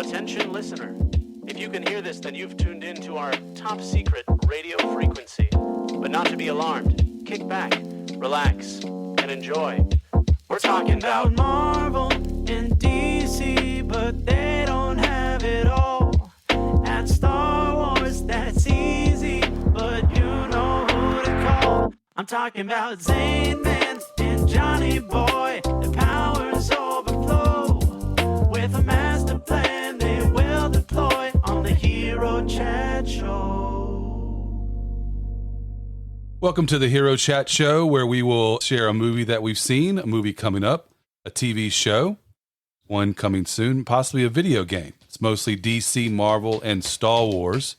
Attention listener. If you can hear this, then you've tuned in to our top secret radio frequency. But not to be alarmed. Kick back, relax, and enjoy. We're talking about Marvel and DC, but they don't have it all. At Star Wars, that's easy, but you know who to call. I'm talking about ZaneMan and Jonni Boy. Their powers overflow. With a master plan, they will deploy on the Hero Chat Show. Welcome to the Hero Chat Show, where we will share a movie that we've seen, a movie coming up, a TV show, one coming soon, possibly a video game. It's mostly DC, Marvel, and Star Wars.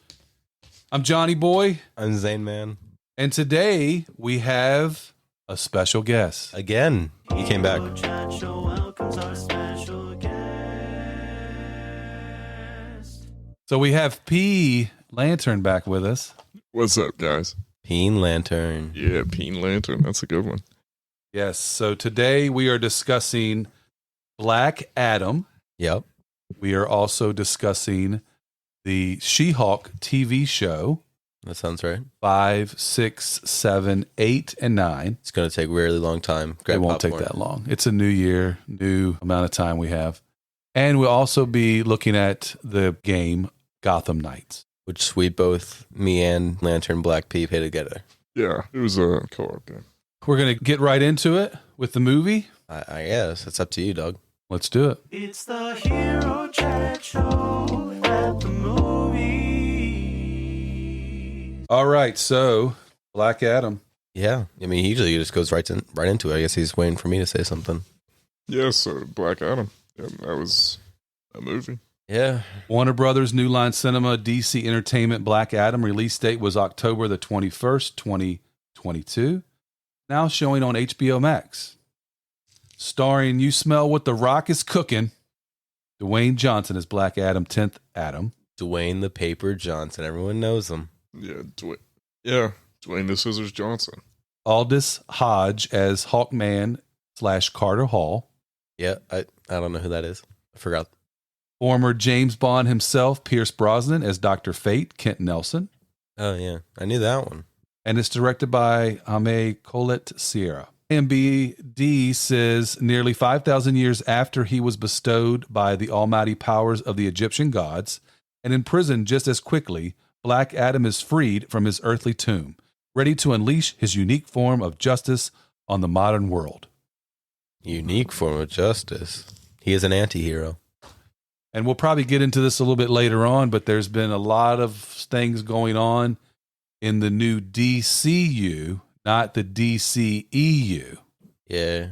I'm Jonni Boy. I'm ZaneMan. And today we have a special guest. Again, he came back. Hero Chat Show welcomes our special guest. So we have P. Lantern back with us. What's up, guys? Peen Lantern. Yeah, Peen Lantern. That's a good one. Yes, so today we are discussing Black Adam. Yep. We are also discussing the She-Hulk TV show. That sounds right. 5, 6, 7, 8, and 9. It's going to take a really long time. Grab It won't popcorn. take that long. It's a new year, new amount of time we have. And we'll also be looking at the game Gotham Knights. Which we both, me and Lantern Black P, pay together. Yeah, it was a co-op game. We're going to get right into it with the movie. I guess. It's up to you, dog. Let's do it. It's the Hero Chat Show at the movie. All right, so Black Adam. Yeah. I mean, he usually just goes right into it. I guess he's waiting for me to say something. Yeah, so Black Adam. Yeah, that was a movie. Yeah. Warner Brothers, New Line Cinema, DC Entertainment, Black Adam. Release date was October the 21st, 2022. Now showing on HBO Max. Starring You Smell What the Rock is Cooking. Dwayne Johnson as Black Adam, 10th Adam. Dwayne the Paper Johnson. Everyone knows him. Yeah, Dwayne the Scissors Johnson. Aldis Hodge as Hawkman / Carter Hall. Yeah. I don't know who that is. I forgot. Former James Bond himself, Pierce Brosnan as Dr. Fate, Kent Nelson. Oh, yeah. I knew that one. And it's directed by Jaime Colette Sierra. MBD says nearly 5,000 years after he was bestowed by the almighty powers of the Egyptian gods and imprisoned just as quickly, Black Adam is freed from his earthly tomb, ready to unleash his unique form of justice on the modern world. Unique form of justice. He is an anti-hero. And we'll probably get into this a little bit later on, but there's been a lot of things going on in the new DCU, not the DCEU. Yeah.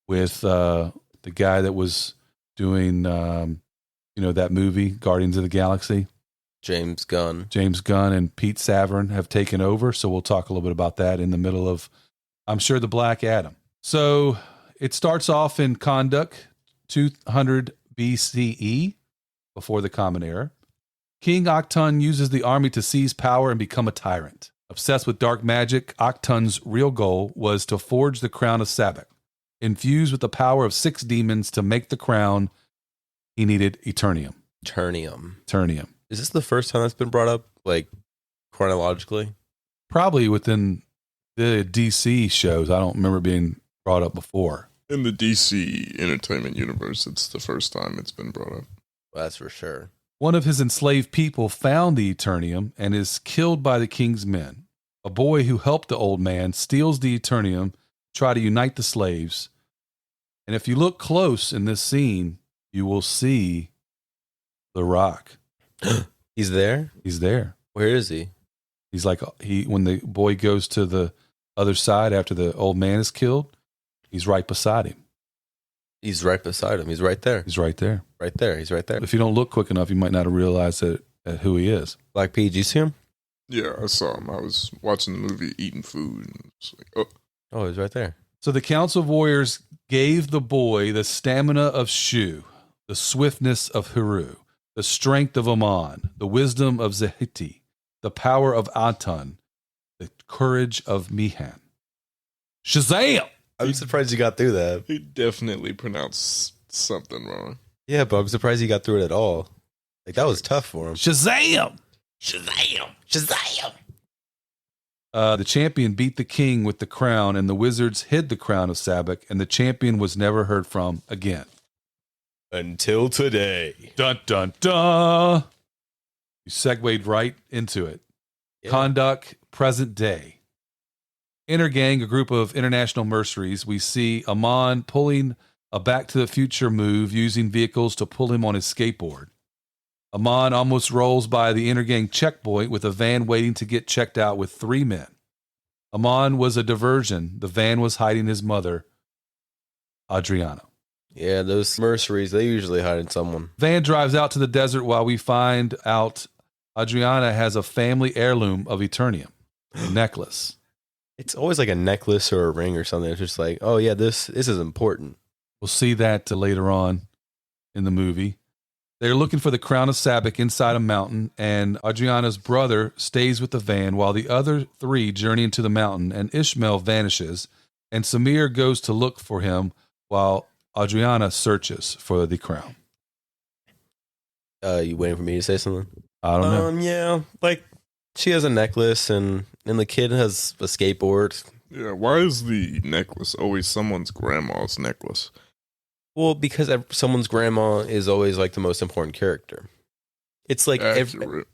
With the guy that was doing, that movie, Guardians of the Galaxy. James Gunn And Pete Savern have taken over. So we'll talk a little bit about that in the middle of, I'm sure, the Black Adam. So it starts off in Kondak, 200 BCE, before the Common Era. King Octon uses the army to seize power and become a tyrant. Obsessed with dark magic, Octon's real goal was to forge the crown of Sabbac. Infused with the power of 6 demons to make the crown, he needed Eternium. Eternium. Is this the first time that's been brought up, like, chronologically? Probably within the DC shows. I don't remember it being brought up before. In the DC Entertainment universe, it's the first time it's been brought up. Well, that's for sure. One of his enslaved people found the Eternium and is killed by the king's men. A boy who helped the old man steals the Eternium, try to unite the slaves. And if you look close in this scene, you will see The Rock. He's there? He's there. Where is he? He's like, when the boy goes to the other side after the old man is killed, he's right beside him. He's right beside him. He's right there. He's right there. Right there. He's right there. If you don't look quick enough, you might not have realized who he is. Black P, did you see him? Yeah, I saw him. I was watching the movie, eating food, and it's like, oh, he's right there. So the Council of Warriors gave the boy the stamina of Shu, the swiftness of Heru, the strength of Amon, the wisdom of Zahiti, the power of Aton, the courage of Mihan. Shazam! I'm surprised you got through that. he definitely pronounced something wrong. Yeah, but I'm surprised you got through it at all. Like, that was tough for him. Shazam! Shazam! Shazam! The champion beat the king with the crown, and the wizards hid the crown of Sabak, and the champion was never heard from again. Until today. Dun, dun, dun. You segued right into it. Yeah. Conduct, present day. Inner gang, a group of international mercenaries. We see Amon pulling a Back to the Future move using vehicles to pull him on his skateboard. Amon almost rolls by the inner gang checkpoint with a van waiting to get checked out with 3 men. Amon was a diversion. The van was hiding his mother, Adriana. Yeah, those mercenaries, they usually hide someone. Van drives out to the desert while we find out Adriana has a family heirloom of Eternium, a necklace. It's always like a necklace or a ring or something. It's just like, oh yeah, this is important. We'll see that later on in the movie. They're looking for the crown of Sabak inside a mountain, and Adriana's brother stays with the van while the other 3 journey into the mountain, and Ishmael vanishes, and Samir goes to look for him while Adriana searches for the crown. You waiting for me to say something? I don't know. Yeah, like she has a necklace and the kid has a skateboard. Yeah, why is the necklace always someone's grandma's necklace? Well, because someone's grandma is always like the most important character. It's like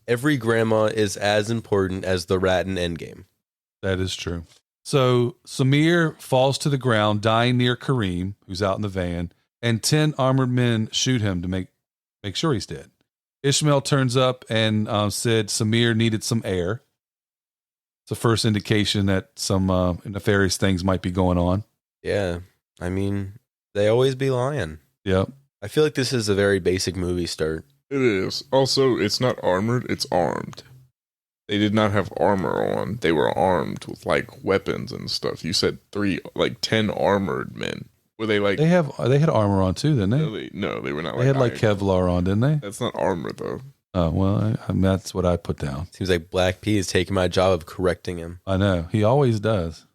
every grandma is as important as the rat in Endgame. That is true. So Samir falls to the ground, dying near Kareem, who's out in the van, and 10 armored men shoot him to make sure he's dead. Ishmael turns up and said Samir needed some air. It's the first indication that some nefarious things might be going on. Yeah, I mean, they always be lying. Yep. I feel like this is a very basic movie start. It is. Also, it's not armored, it's armed. They did not have armor on. They were armed with like weapons and stuff. You said 10 armored men. Were they like they had armor on too, didn't they? No, they were not. They had like Kevlar on, didn't they? That's not armor though. Oh well, I mean, that's what I put down. Seems like Black P is taking my job of correcting him. I know he always does.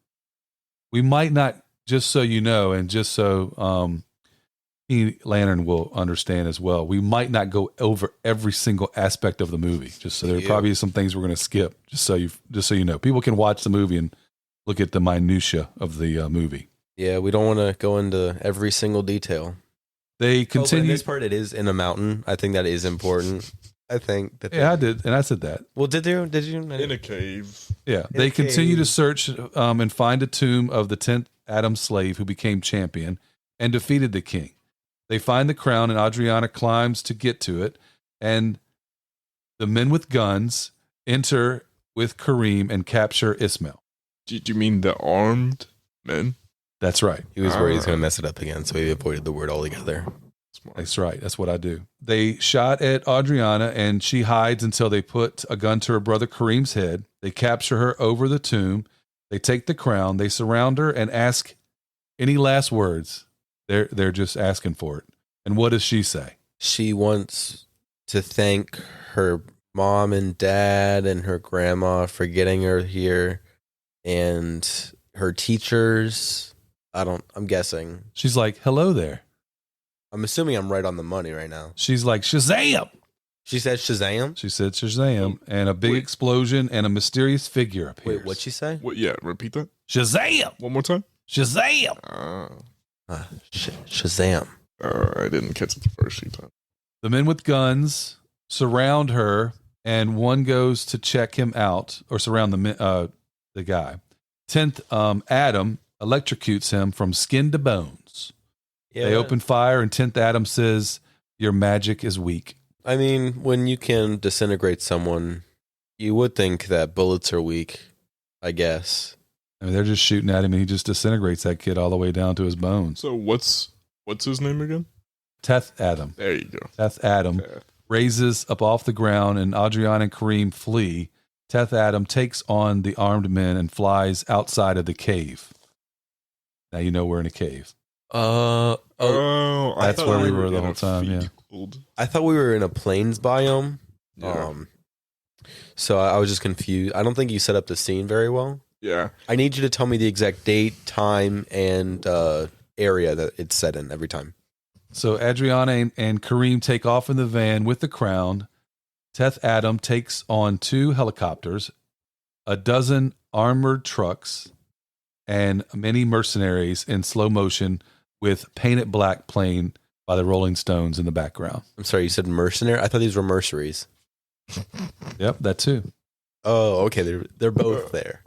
We might not, just so you know, and just so Lantern will understand as well. We might not go over every single aspect of the movie. Just so there probably is some things we're going to skip. Just so you know, people can watch the movie and look at the minutia of the movie. Yeah, we don't want to go into every single detail. They continue. In this part, it is in a mountain. I think that is important. I think that. Yeah, I did, and I said that. Well, did you? In a cave. Yeah, they continue to search and find a tomb of the 10th Adam slave who became champion and defeated the king. They find the crown, and Adriana climbs to get to it, and the men with guns enter with Kareem and capture Ismail. Did you mean the armed men? That's right. He was worried he was going to mess it up again, so he avoided the word altogether. Smart. That's right. That's what I do. They shot at Adriana, and she hides until they put a gun to her brother Kareem's head. They capture her over the tomb. They take the crown. They surround her and ask any last words. They're just asking for it. And what does she say? She wants to thank her mom and dad and her grandma for getting her here, and her teachers. I'm guessing. She's like, hello there. I'm assuming I'm right on the money right now. She's like, Shazam! She said Shazam? She said Shazam, and a big explosion, and a mysterious figure appears. Wait, what'd she say? What? Yeah, repeat that. Shazam! One more time. Shazam! Shazam. I didn't catch it the first few times. The men with guns surround her, and one goes to check him out, or surround the guy. 10th Adam electrocutes him from skin to bones. Yeah. They open fire, and 10th Adam says, your magic is weak. I mean, when you can disintegrate someone, you would think that bullets are weak, I guess. I mean, they're just shooting at him, and he just disintegrates that kid all the way down to his bones. So what's his name again? 10th Adam. There you go. 10th Adam raises up off the ground, and Adriana and Kareem flee. 10th Adam takes on the armed men and flies outside of the cave. Now you know we're in a cave. That's where we were the whole time. Yeah. I thought we were in a plains biome. Yeah. So I was just confused. I don't think you set up the scene very well. Yeah. I need you to tell me the exact date, time, and area that it's set in every time. So Adriana and Kareem take off in the van with the crown. Teth Adam takes on 2 helicopters, a dozen armored trucks, and many mercenaries in slow motion with Painted Black playing by the Rolling Stones in the background. I'm sorry, you said mercenary? I thought these were mercenaries. Yep, that too. Oh, okay. They're both there.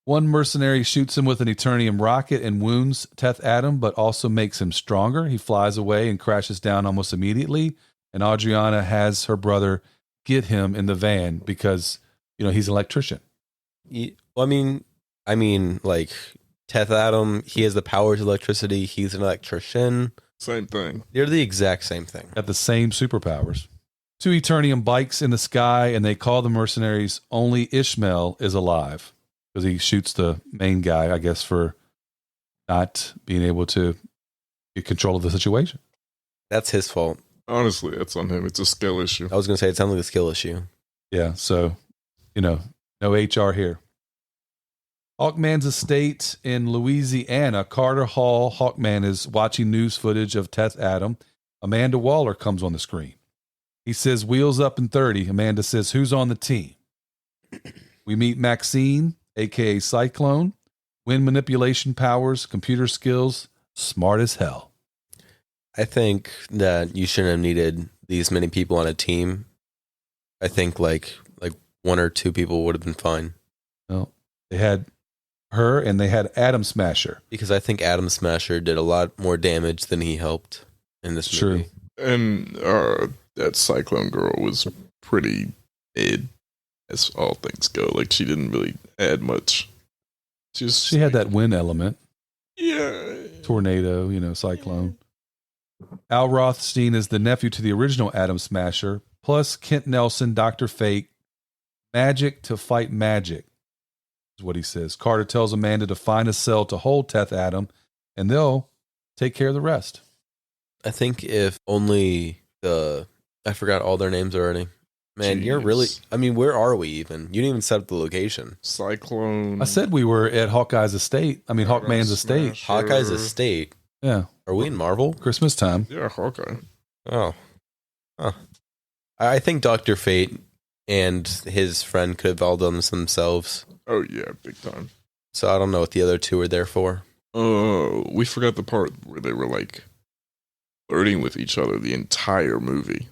One mercenary shoots him with an Eternium rocket and wounds Teth Adam, but also makes him stronger. He flies away and crashes down almost immediately. And Adriana has her brother get him in the van because, he's an electrician. Well, I mean, like Teth Adam, he has the powers of electricity. He's an electrician. Same thing. They're the exact same thing. Got the same superpowers. 2 Eternium bikes in the sky, and they call the mercenaries only Ishmael is alive because he shoots the main guy, I guess, for not being able to get control of the situation. That's his fault. Honestly, that's on him. It's a skill issue. I was going to say it sounds like a skill issue. Yeah, so, no HR here. Hawkman's estate in Louisiana, Carter Hall. Hawkman is watching news footage of Teth Adam. Amanda Waller comes on the screen. He says, wheels up in 30. Amanda says, who's on the team? We meet Maxine, a.k.a. Cyclone. Wind manipulation powers, computer skills, smart as hell. I think that you shouldn't have needed these many people on a team. I think like 1 or 2 people would have been fine. Well, they had her and they had Atom Smasher. Because I think Atom Smasher did a lot more damage than he helped in this movie. True. And that Cyclone girl was pretty mid as all things go. Like, she didn't really add much. She had that wind element. Yeah. Tornado, cyclone. Al Rothstein is the nephew to the original Atom Smasher, plus Kent Nelson, Dr. Fate. Magic to fight magic is what he says. Carter tells Amanda to find a cell to hold Teth Adam, and they'll take care of the rest. I think if only I forgot all their names already. Man, Jeez. You're really, where are we even? You didn't even set up the location. Cyclone. I said we were at Hawkeye's estate. Hawkman's estate. Smash. Hawkeye's estate. Yeah. Are we in Marvel? Christmas time. Yeah, Hawkeye. Oh. Huh. I think Dr. Fate and his friend could have all done this themselves. Oh, yeah, big time. So I don't know what the other 2 were there for. Oh, we forgot the part where they were, flirting with each other the entire movie.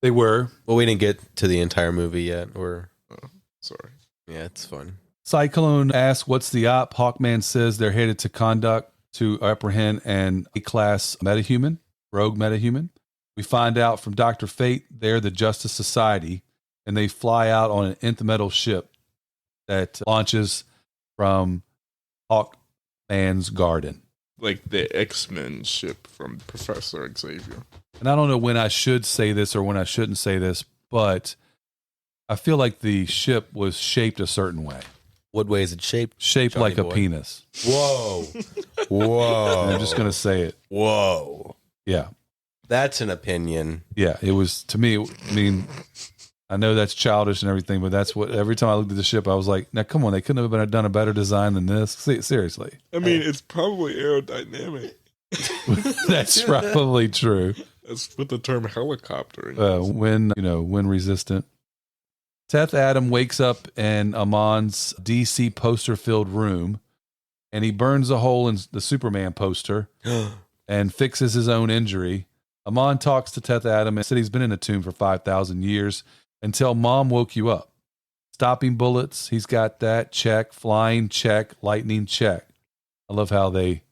They were. Well, we didn't get to the entire movie yet. Sorry. Yeah, it's fun. Cyclone asks, what's the op? Hawkman says they're headed to Conduct to apprehend an A-class metahuman, rogue metahuman. We find out from Dr. Fate they're the Justice Society, and they fly out on an nth metal ship that launches from Hawkman's garden. Like the X-Men ship from Professor Xavier. And I don't know when I should say this or when I shouldn't say this, but I feel like the ship was shaped a certain way. What way is it shaped? Shaped Johnny like boy? a penis. Whoa. Whoa. And I'm just going to say it. Whoa. Yeah. That's an opinion. Yeah. It was, to me, I know that's childish and everything, but that's what, every time I looked at the ship, I was like, now come on, they couldn't have done a better design than this. Seriously. It's probably aerodynamic. That's probably true. That's what the term helicopter is. Wind resistant. Teth Adam wakes up in Amon's DC poster-filled room, and he burns a hole in the Superman poster and fixes his own injury. Amon talks to Teth Adam and said he's been in a tomb for 5,000 years until Mom woke you up. Stopping bullets, he's got that, check. Flying, check. Lightning, check. I love how they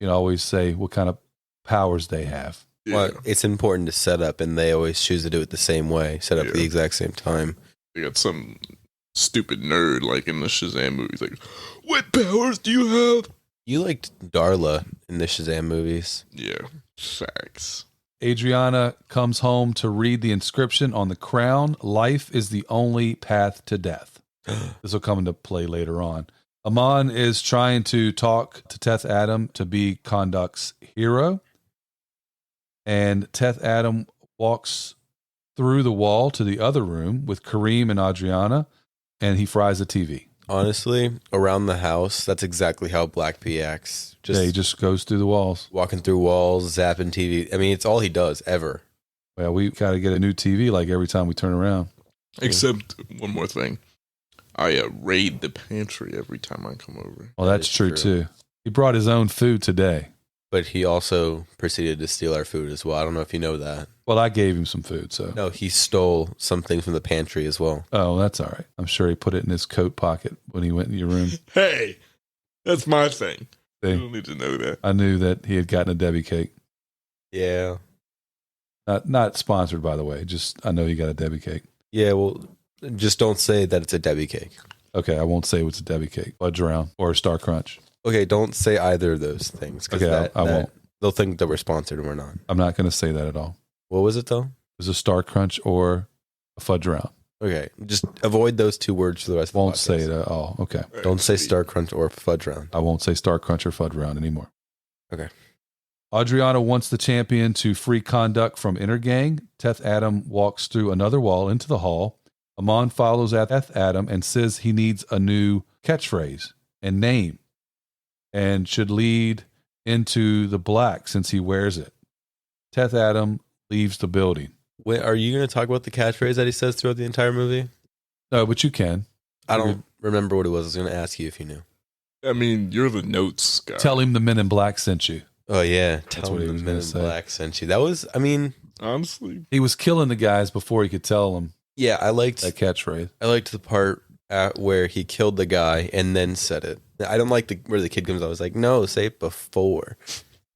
always say what kind of powers they have. Yeah. Well, it's important to set up, and they always choose to do it the same way, set up at the exact same time. They got some stupid nerd like in the Shazam movies, like, what powers do you have? You liked Darla in the Shazam movies. Yeah, facts. Adriana comes home to read the inscription on the crown. Life is the only path to death. This will come into play later on. Amon is trying to talk to Teth Adam to be Conduct's hero. And Teth Adam walks through the wall to the other room with Kareem and Adriana, and he fries a TV. honestly, around the house, that's exactly how Black P acts. Yeah, he just goes through the walls. Walking through walls, zapping TV. I mean, it's all he does, ever. Well, we got to get a new TV like every time we turn around. Except one more thing. I raid the pantry every time I come over. Well, that's true, too. He brought his own food today. But he also proceeded to steal our food as well. I don't know if you know that. Well, I gave him some food, so. No, he stole something from the pantry as well. Oh, that's all right. I'm sure he put it in his coat pocket when he went in your room. Hey, that's my thing. See? You don't need to know that. I knew that he had gotten a Debbie cake. Yeah. Not sponsored, by the way. Just, I know he got a Debbie cake. Yeah, well, just don't say that it's a Debbie cake. Okay, I won't say it's a Debbie cake. Fudge round or a Star Crunch. Okay, don't say either of those things. Okay, I won't. They'll think that we're sponsored and we're not. I'm not going to say that at all. What was it, though? It was a Star Crunch or a fudge round. Okay, just avoid those two words for the rest Won't of the podcast. say it at all. Okay. Don't say Star Crunch or Fudge Round. I won't say Star Crunch or fudge round anymore. Okay. Adriana wants the champion to free Conduct from Inner Gang. Teth Adam walks through another wall into the hall. Amon follows Teth Adam and says he needs a new catchphrase and name and should lead into the black since he wears it. Teth Adam leaves the building. Wait, are you going to talk about the catchphrase that he says throughout the entire movie? No, but you can. I don't remember what it was. I was going to ask you if you knew. I mean, you're the notes guy. Tell him the Men in Black sent you. Oh, yeah. That's Tell what he him was the gonna Men in say. Black sent you. That was, I mean... Honestly. He was killing the guys before he could tell them Yeah, I liked that catchphrase. I liked the part where he killed the guy and then said it. I don't like where the kid comes out. I was like, no, say it before.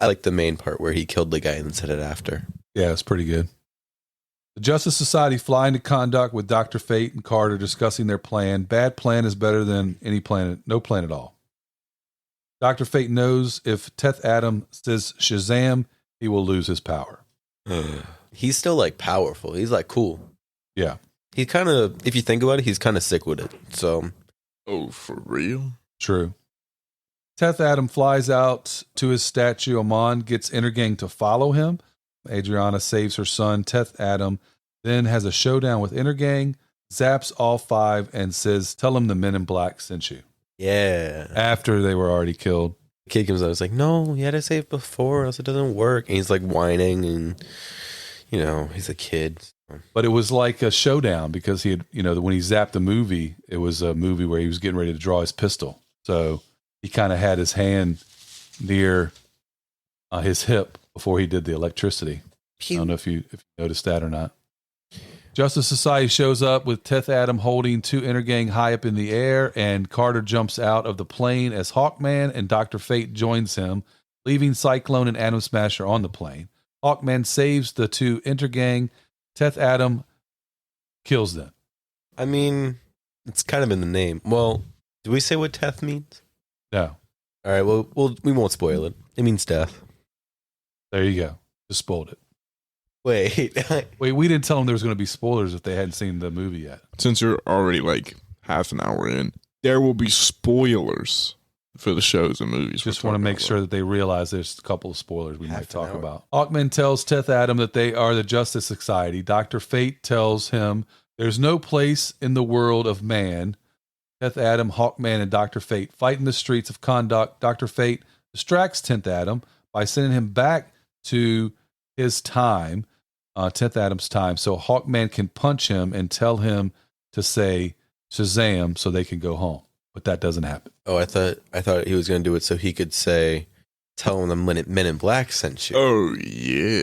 I like the main part where he killed the guy and then said it after. Yeah, it's pretty good. The Justice Society fly into Conduct with Dr. Fate and Carter discussing their plan. Bad plan is better than any plan, no plan at all. Dr. Fate knows if Teth Adam says Shazam, he will lose his power. He's still like powerful. He's like cool. Yeah. He kind of, if you think about it, he's kind of sick with it. So, Oh, for real? True. Teth Adam flies out to his statue. Amon gets Intergang to follow him. Adriana saves her son. Teth Adam then has a showdown with Intergang, zaps all five, and says, tell him the Men in Black sent you. yeah. After they were already killed. The kid comes out. It's like, no, you had to say it before, or else it doesn't work. And he's like whining, and you know, he's a kid. But it was like a showdown because he had, when he zapped the movie, it was a movie where he was getting ready to draw his pistol. So he kind of had his hand near his hip before he did the electricity. I don't know if you noticed that or not. Justice Society shows up with Teth Adam holding two Intergang high up in the air, and Carter jumps out of the plane as Hawkman, and Dr. Fate joins him, leaving Cyclone and Atom Smasher on the plane. Hawkman saves the two Intergang. Teth Adam kills them. I mean, it's kind of in the name. Well, do we say what Teth means? No. All right, well, we won't spoil it. It means death. There you go. Just spoiled it. Wait. Wait, we didn't tell them there was going to be spoilers if they hadn't seen the movie yet. Since you're already like half an hour in, there will be spoilers for the shows and movies. Just want to make sure that they realize there's a couple of spoilers we might Half an talk hour. about. Hawkman tells Teth Adam that they are the Justice Society. Dr. Fate tells him there's no place in the world of man. Teth Adam, Hawkman, and Dr. Fate fight in the streets of Conduct. Dr. Fate distracts Teth Adam by sending him back to his time, Teth Adam's time, so Hawkman can punch him and tell him to say Shazam so they can go home. But that doesn't happen. Oh, I thought he was going to do it so he could say, tell him the Men in Black sent you. Oh yeah.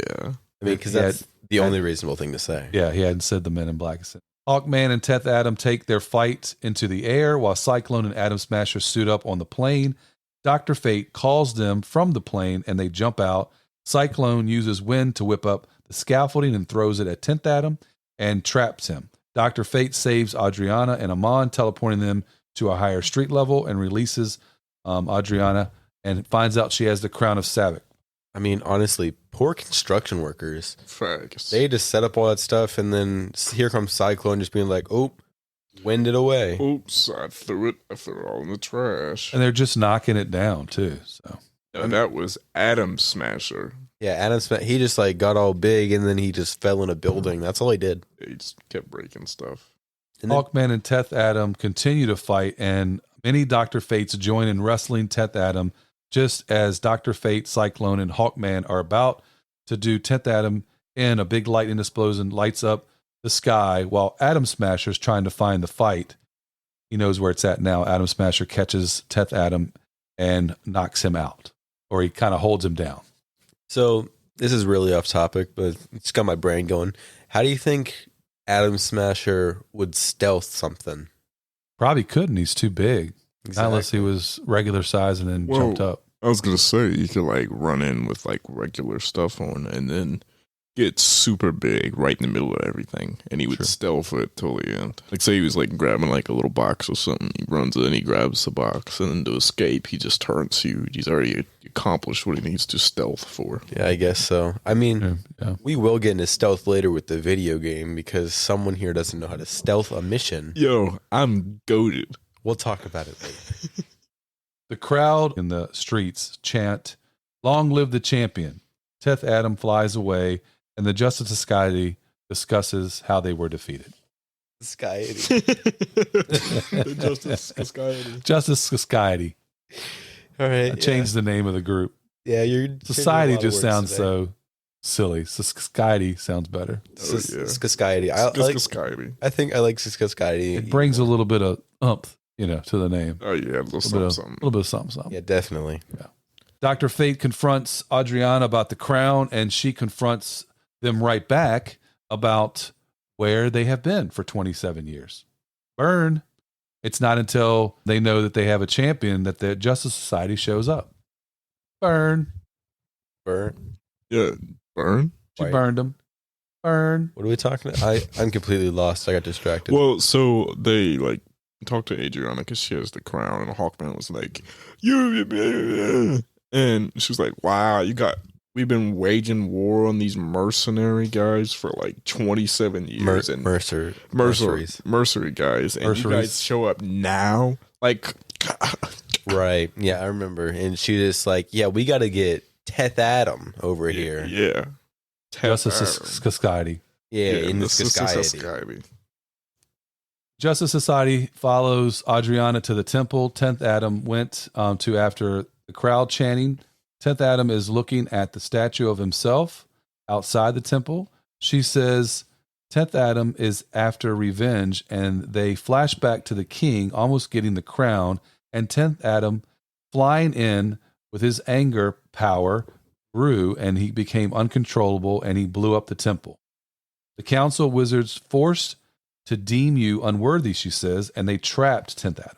I mean, because that's the only reasonable thing to say. Yeah, he hadn't said the Men in Black. Hawkman and Teth Adam take their fight into the air while Cyclone and Atom Smasher suit up on the plane. Dr. Fate calls them from the plane and they jump out. Cyclone uses wind to whip up the scaffolding and throws it at Teth Adam and traps him. Dr. Fate saves Adriana and Amon, teleporting them to a higher street level, and releases Adriana and finds out she has the crown of Savik. I mean, honestly, poor construction workers. Facts. They just set up all that stuff, and then here comes Cyclone just being like, oh, wind it away. Oops, I threw it all in the trash. And they're just knocking it down, too. So No, that was Atom Smasher. Yeah, Adam Smith, he just like got all big, and then he just fell in a building. That's all he did. He just kept breaking stuff. And then, Hawkman and Teth Adam continue to fight, and many Dr. Fates join in wrestling Teth Adam just as Dr. Fate, Cyclone, and Hawkman are about to do Teth Adam in. A big lightning explosion lights up the sky while Atom Smasher's trying to find the fight. He knows where it's at now. Atom Smasher catches Teth Adam and knocks him out, or he kind of holds him down. so this is really off topic, but it's got my brain going. How do you think Atom Smasher would stealth something? Probably couldn't. He's too big. Exactly. Unless he was regular size and then Well, jumped up. I was gonna say you could like run in with like regular stuff on, and then get super big right in the middle of everything, and he would Sure. stealth it till the end. Like say he was like grabbing like a little box or something, he runs in, he grabs the box, and then to escape, he just turns huge. He's already accomplished what he needs to stealth for. Yeah, I guess so. I mean, Yeah. we will get into stealth later with the video game because someone here doesn't know how to stealth a mission. Yo, I'm goated. We'll talk about it later. The crowd in the streets chant, "Long live the champion." Teth Adam flies away, and the Justice Society discusses how they were defeated. The Justice Society. Justice Society. All right. I changed the name of the group. Yeah, you're Society just sounds so silly. Society sounds better. Society. Society. I think I like Society. It brings a little bit of umph, to the name. Oh yeah, a little A something. little bit of something. Yeah, definitely. Dr. Fate confronts Adriana about the crown, and she confronts them right back about where they have been for 27 years. Burn. It's not until they know that they have a champion that the Justice Society shows up. Burn. Burn. Yeah, burn. She Wait. burned them. Burn. What are we talking about? I'm completely lost. I got distracted. Well, so they like talked to Adriana because she has the crown, and Hawkman was like, "You," and she was like, "Wow, we've been waging war on these mercenary guys for like 27 years, and Merceries. mercenary guys, and you Mercenaries. guys show up now, like." Right. Yeah, I remember. And she just like, yeah, we got to get Teth Adam over here. Yeah, Justice Society. Yeah, in the Society. Society. Justice Society follows Adriana to the temple. 10th Adam went to after the crowd chanting. 10th Adam is looking at the statue of himself outside the temple. She says 10th Adam is after revenge, and they flash back to the king almost getting the crown, and 10th Adam flying in with his anger power grew, and he became uncontrollable, and he blew up the temple. The council of wizards forced to deem you unworthy, she says, and they trapped 10th Adam.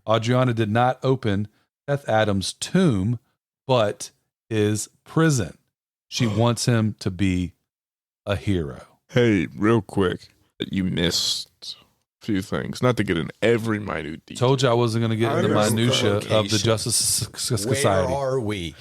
Adriana did not open 10th Adam's tomb, but his prison. She wants him to be a hero. Hey, real quick, you missed a few things. Not to get in every minute detail. Told you I wasn't going to get into I know. minutia of the Location. Justice Society. Where are we?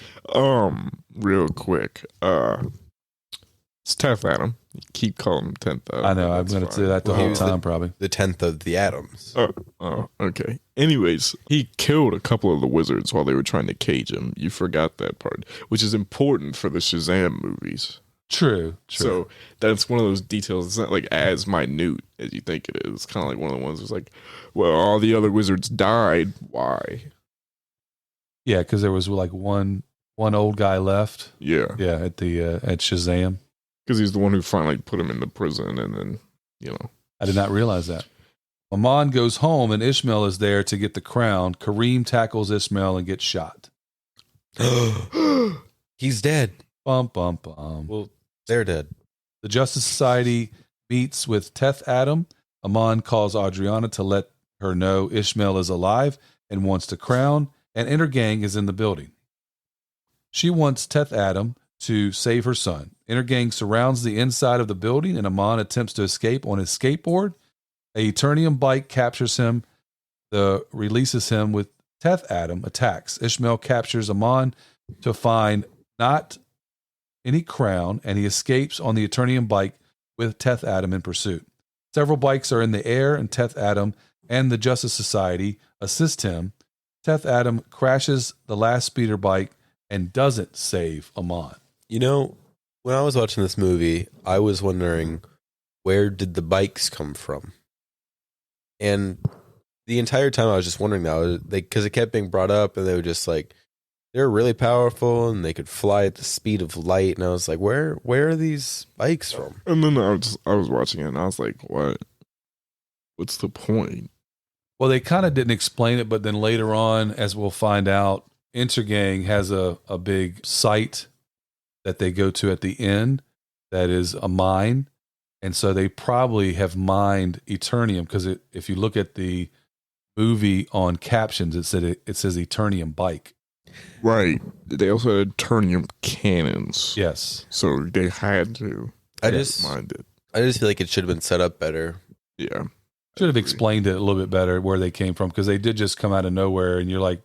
Real quick, it's 10th Adam. You keep calling him 10th Adam. I know. I'm That's going to fine. say that the Well, he whole was time, probably. The 10th of the Adams. Oh, okay. Anyways, he killed a couple of the wizards while they were trying to cage him. You forgot that part, which is important for the Shazam movies. True. So that's one of those details. It's not like as minute as you think it is. It's kind of like one of the ones that's like, well, all the other wizards died. Why? Yeah, because there was like one old guy left. Yeah. Yeah, at Shazam. Because he's the one who finally put him into prison, and then, I did not realize that. Amon goes home, and Ishmael is there to get the crown. Kareem tackles Ishmael and gets shot. He's dead. Bum, bum, bum. Well, they're dead. The Justice Society meets with Teth Adam. Amon calls Adriana to let her know Ishmael is alive and wants the crown, and Inner Gang is in the building. She wants Teth Adam to save her son. Inner Gang surrounds the inside of the building, and Amon attempts to escape on his skateboard. A Eternium bike captures him. Releases him with Teth Adam attacks. Ishmael captures Amon to find not any crown, and he escapes on the Eternium bike with Teth Adam in pursuit. Several bikes are in the air, and Teth Adam and the Justice Society assist him. Teth Adam crashes the last speeder bike and doesn't save Amon. When I was watching this movie, I was wondering, where did the bikes come from? And the entire time I was just wondering now, because it kept being brought up, and they were just like, they're really powerful and they could fly at the speed of light. And I was like, where are these bikes from? And then I was watching it and I was like, what? What's the point? Well, they kind of didn't explain it, but then later on, as we'll find out, Intergang has a big site that they go to at the end that is a mine. And so they probably have mined Eternium, because if you look at the movie on captions, it says Eternium bike. Right. They also had Eternium cannons. Yes. So they had to mind it. I just feel like it should have been set up better. Yeah. Should have explained it a little bit better where they came from, because they did just come out of nowhere, and you're like,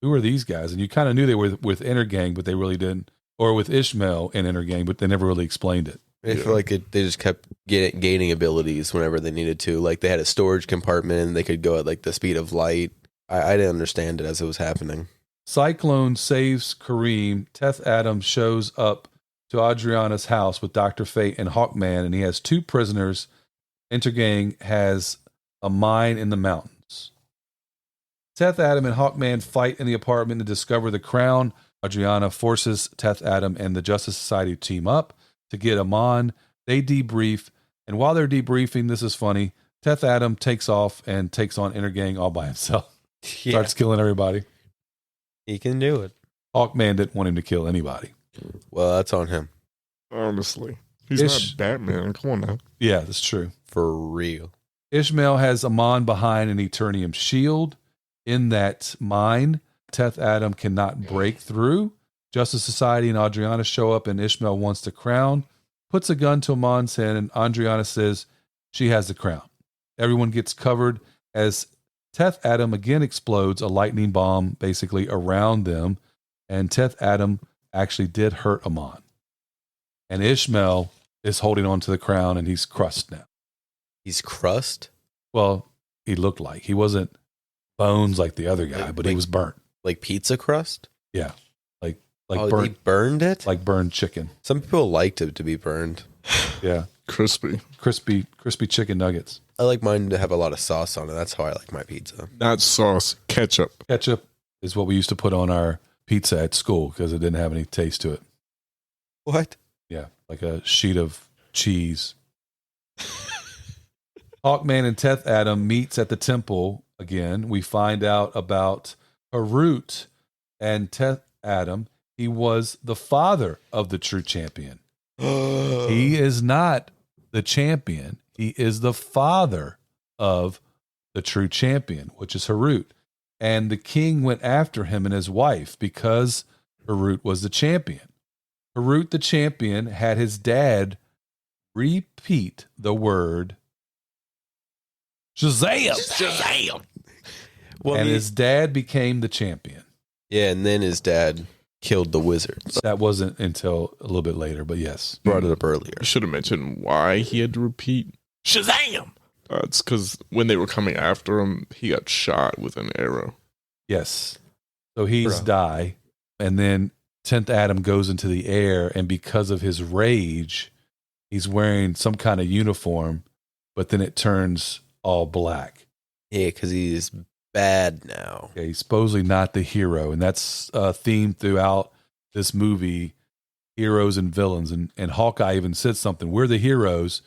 who are these guys? And you kind of knew they were with Intergang, but they really didn't. Or with Ishmael in Intergang, but they never really explained it. I feel like they just kept gaining abilities whenever they needed to. Like they had a storage compartment and they could go at like the speed of light. I didn't understand it as it was happening. Cyclone saves Kareem. Teth Adam shows up to Adriana's house with Dr. Fate and Hawkman, and he has 2 prisoners. Intergang has a mine in the mountains. Teth Adam and Hawkman fight in the apartment to discover the crown. Adriana forces Teth Adam and the Justice Society to team up to get Amon. They debrief, and while they're debriefing, this is funny, Teth Adam takes off and takes on Intergang all by himself. Yeah. Starts killing everybody. He can do it. Hawkman didn't want him to kill anybody. Well, that's on him. Honestly. He's not Batman. Come on now. Yeah, that's true. For real. Ishmael has Amon behind an Eternium shield in that mine. Teth Adam cannot break through. Justice Society and Adriana show up, and Ishmael wants the crown, puts a gun to Amon's head, and Adriana says she has the crown. Everyone gets covered as Teth Adam again explodes a lightning bomb basically around them, and Teth Adam actually did hurt Amon. And Ishmael is holding on to the crown, and he's crushed now. He's crushed? Well, he looked like. He wasn't bones like the other guy, but he was burnt. Like pizza crust? Yeah. Like burnt. They burned it? Like burned chicken. Some people liked it to be burned. Yeah. Crispy chicken nuggets. I like mine to have a lot of sauce on it. That's how I like my pizza. Not sauce, ketchup. Ketchup is what we used to put on our pizza at school because it didn't have any taste to it. What? Yeah, like a sheet of cheese. Hawkman and Teth Adam meets at the temple again. We find out about Harut and Teth Adam. He was the father of the true champion. He is not the champion. He is the father of the true champion, which is Harut. And the king went after him and his wife because Harut was the champion. Harut the champion had his dad repeat the word Shazam! Shazam! Well, and his dad became the champion. Yeah, and then his dad killed the wizards. That wasn't until a little bit later, but yes. Brought it up earlier. I should have mentioned why he had to repeat Shazam! It's because when they were coming after him, he got shot with an arrow. Yes. So he's die, and then 10th Adam goes into the air, and because of his rage, he's wearing some kind of uniform, but then it turns all black. Yeah, because he's bad now. Yeah, he's supposedly not the hero, and that's a theme throughout this movie, heroes and villains. And Hawkeye even said something, we're the heroes,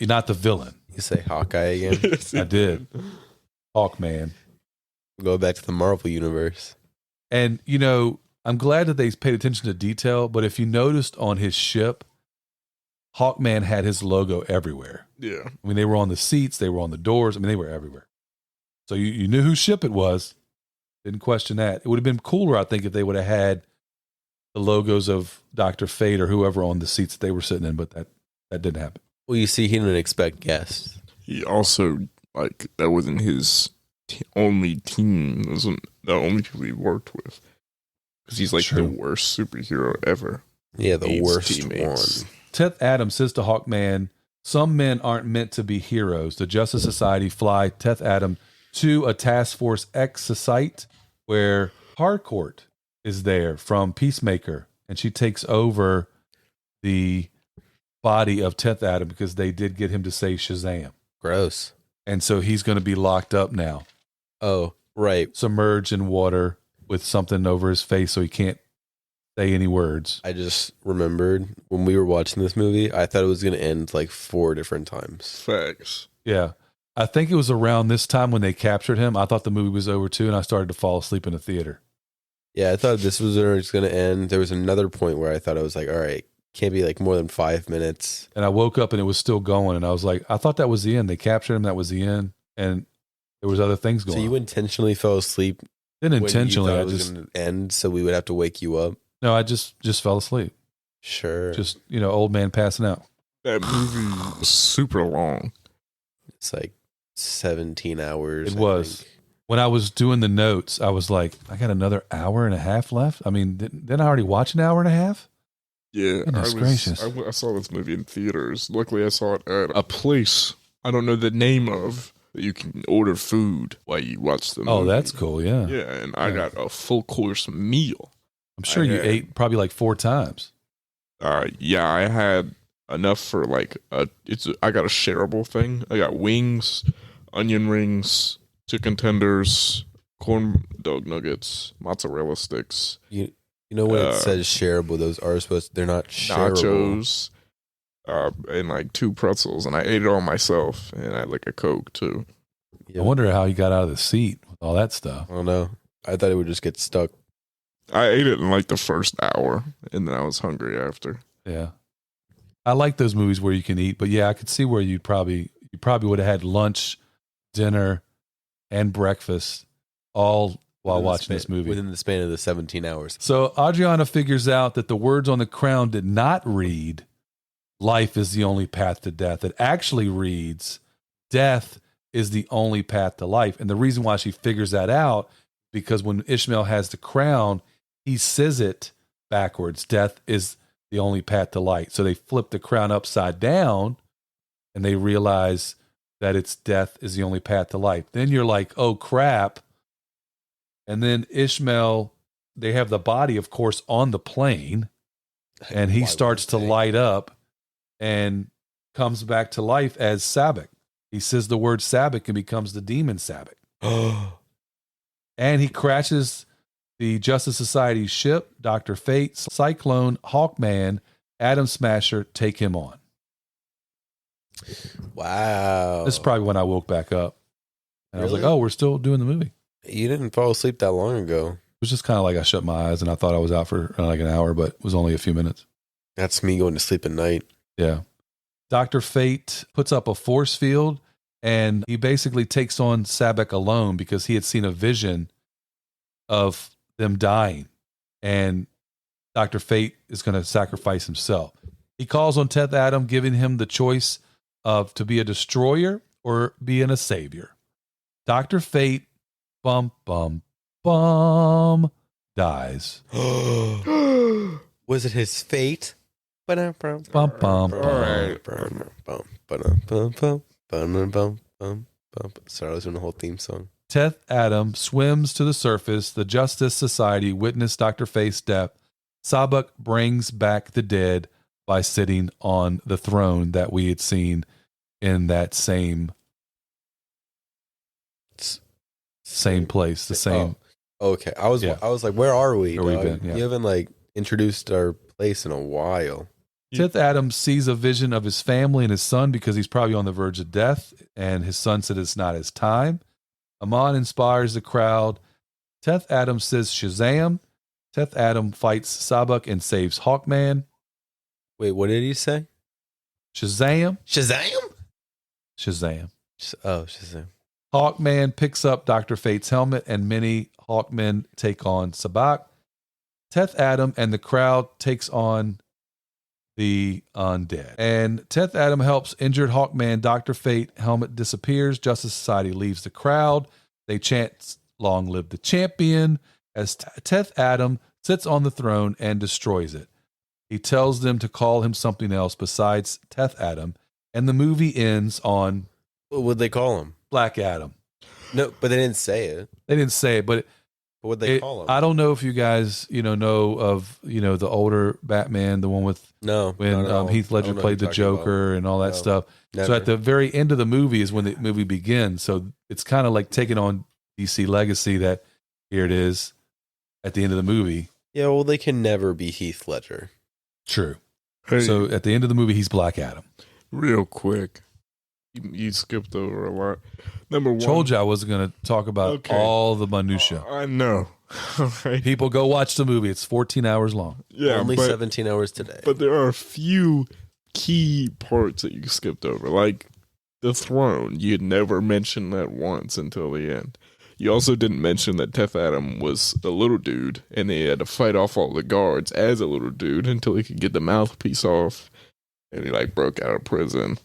not the villain. You say Hawkeye again? I did. Hawkman. Go back to the Marvel universe. And, you know, I'm glad that they paid attention to detail, but if you noticed on his ship, Hawkman had his logo everywhere. Yeah. I mean, they were on the seats, they were on the doors. I mean, they were everywhere. So you knew whose ship it was. Didn't question that. It would have been cooler, I think, if they would have had the logos of Dr. Fate or whoever on the seats that they were sitting in, but that didn't happen. Well, you see, he didn't expect guests. He also, like, that wasn't his only team. It wasn't the only people he worked with. Because he's like the worst superhero ever. Yeah, the Needs worst teammates. one. Teth Adam says to Hawkman, some men aren't meant to be heroes. The Justice Society fly Teth Adam to a Task Force X site where Harcourt is there from Peacemaker, and she takes over the body of Teth Adam because they did get him to say Shazam. Gross. And so he's going to be locked up now, Oh, right. submerged in water with something over his face so he can't say any words. I just remembered when we were watching this movie, I thought it was going to end like 4 different times. Facts. Yeah. I think it was around this time when they captured him. I thought the movie was over too, and I started to fall asleep in the theater. Yeah, I thought this was where it's going to end. There was another point where I thought I was like, all right, can't be like more than 5 minutes. And I woke up and it was still going, and I was like, I thought that was the end. They captured him, that was the end, and there was other things going So you on. intentionally fell asleep Didn't when intentionally. you thought I it was just going to end, so we would have to wake you up? no, I just fell asleep. Sure. Just old man passing out. That movie was super long. It's like 17 hours. It I was. think. When I was doing the notes, I was like, I got another hour and a half left. I mean, didn't I already watch an hour and a half? Yeah, Goodness gracious. I saw this movie in theaters. Luckily, I saw it at a place I don't know the name of that you can order food while you watch the movie. Oh, that's cool. Yeah. Yeah, and I got a full course meal. I'm sure you ate probably like 4 times. Yeah, I had enough for like I got a shareable thing. I got wings, onion rings, chicken tenders, corn dog nuggets, mozzarella sticks, You know when it says shareable, those are they're not shareable. nachos, and like 2 pretzels, and I ate it all myself, and I had like a Coke too. Yeah. I wonder how you got out of the seat with all that stuff. I don't know. I thought it would just get stuck. I ate it in like the first hour, and then I was hungry after. Yeah. I like those movies where you can eat, but yeah, I could see where you probably would have had lunch, dinner, and breakfast all while watching this movie. Within the span of the 17 hours. So Adriana figures out that the words on the crown did not read, life is the only path to death. It actually reads, death is the only path to life. And the reason why she figures that out, because when Ishmael has the crown, he says it backwards. Death is the only path to light. So they flip the crown upside down and they realize that it's death is the only path to life. Then you're like, oh crap. And then Ishmael, they have the body, of course, on the plane, and he starts to light up and comes back to life as Sabbath. He says the word Sabbath and becomes the demon Sabbath. And he crashes the Justice Society ship. Dr. Fate, Cyclone, Hawkman, Atom Smasher take him on. Wow. This is probably when I woke back up. And I was like, oh, we're still doing the movie. You didn't fall asleep that long ago. It was just kind of like I shut my eyes and I thought I was out for like an hour, but it was only a few minutes. That's me going to sleep at night. Yeah. Dr. Fate puts up a force field and he basically takes on Sabbath alone because he had seen a vision of them dying. And Dr. Fate is going to sacrifice himself. He calls on Teth Adam, giving him the choice of to be a destroyer or being a savior. Dr. Fate, bum, bum, bum, dies. Was it his fate? Bum, bum, bum. Sorry, I was doing the whole theme song. Teth Adam swims to the surface. The Justice Society witness Dr. Fate's death. Sabbath brings back the dead by sitting on the throne that we had seen in that same place. The same. Oh, okay. I was like, where are we? Where we've been, yeah. You haven't like introduced our place in a while. Teth Adam sees a vision of his family and his son because he's probably on the verge of death, and his son said it's not his time. Amon inspires the crowd. Teth Adam says Shazam. Teth Adam fights Sabbath and saves Hawkman. Wait, what did he say? Shazam. Shazam? Shazam. Shazam. Hawkman picks up Dr. Fate's helmet, and many Hawkmen take on Sabbath. Teth Adam and the crowd takes on the undead. And Teth Adam helps injured Hawkman. Dr. Fate helmet disappears. Justice Society leaves the crowd. They chant, "Long live the champion," as Teth Adam sits on the throne and destroys it. He tells them to call him something else besides Teth Adam, and the movie ends on What would they call him? Black Adam. No, but they didn't say it. They didn't say it, but What would they call him? I don't know if you guys, know of, the older Batman, the one with No, when Heath Ledger played the Joker and all that stuff. Never. So at the very end of the movie is when the movie begins. So it's kind of like taking on DC legacy that here it is at the end of the movie. Yeah, well, they can never be Heath Ledger. True. Hey, So at the end of the movie, he's Black Adam. real quick, you skipped over a lot. Number one, Told you I wasn't going to talk about all the minutia. I know. Right? People, go watch the movie. It's 14 hours long. Yeah, Only 17 hours today. But there are a few key parts that you skipped over, like the throne. You had never mentioned that once until the end. You also didn't mention that Tef Adam was a little dude, and they had to fight off all the guards as a little dude until he could get the mouthpiece off, and he broke out of prison.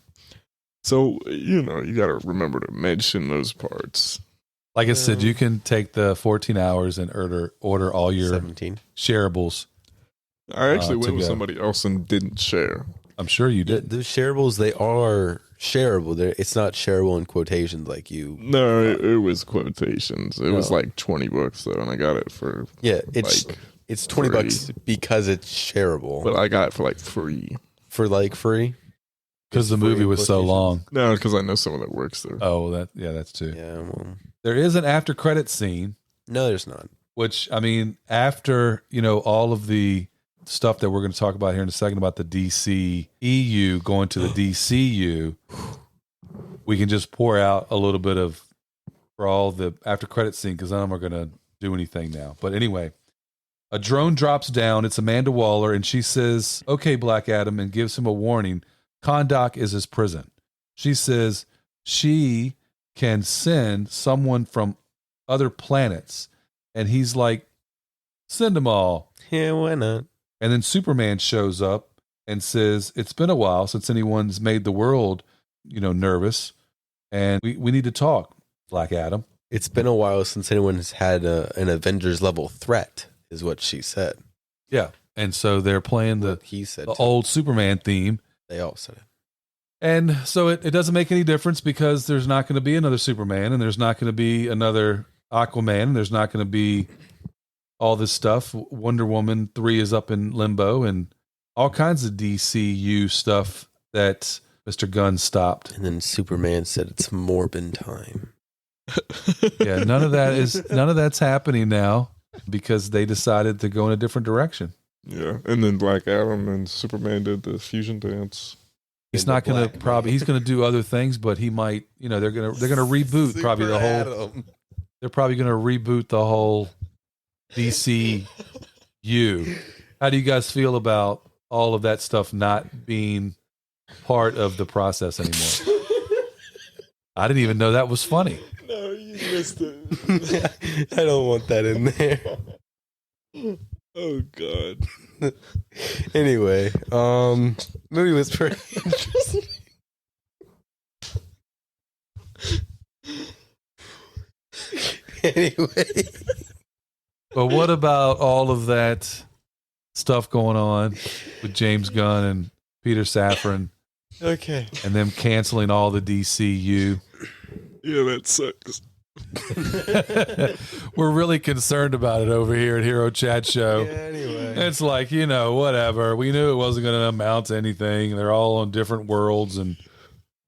So you got to remember to mention those parts. Like I said, you can take the 14 hours and order all your 17. shareables. I actually went with go. somebody else and didn't share. I'm sure you did. The shareables, they are shareable. It's not shareable in quotations like you. No, it was quotations. It was like $20 though, and I got it for it's $20 because it's shareable. but I got it for free. For free. Because the movie was so long. No, because I know someone that works there. Oh, that's too. Yeah, well, There is an after credit scene, no, there's not. which after all of the stuff that we're going to talk about here in a second about the DC EU going to the DCU, we can just pour out a little bit of for all the after credit scene because none of them are going to do anything now. But anyway, a drone drops down. It's Amanda Waller, and she says, "Okay, Black Adam," and gives him a warning. Kahndaq is his prison. She says she can send someone from other planets, and he's like, "Send them all." Yeah, why not? And then Superman shows up and says, "It's been a while since anyone's made the world, nervous, and we need to talk, Black Adam." It's been a while since anyone has had an Avengers level threat, is what she said. Yeah. And so they're playing the He said old Superman theme. They all said it. And so it doesn't make any difference because there's not going to be another Superman and there's not going to be another Aquaman. And there's not going to be all this stuff. Wonder Woman 3 is up in limbo and all kinds of DCU stuff that Mr. Gunn stopped. And then Superman said it's Morbin time. Yeah, none of that's happening now because they decided to go in a different direction. Yeah, and then Black Adam and Superman did the fusion dance. He's And the not going to Black Man. he's going to do other things, but he might, they're going to reboot probably the whole, Adam. they're probably going to reboot the whole DCU. How do you guys feel about all of that stuff not being part of the process anymore? I didn't even know that was funny. No, you missed it. I don't want that in there. Oh God. Anyway, movie was pretty interesting. Anyway, But what about all of that stuff going on with James Gunn and Peter Safran okay. and them canceling all the DCU? Yeah, that sucks. We're really concerned about it over here at Hero Chat Show. Anyway, It's like, whatever. We knew it wasn't going to amount to anything. They're all on different worlds and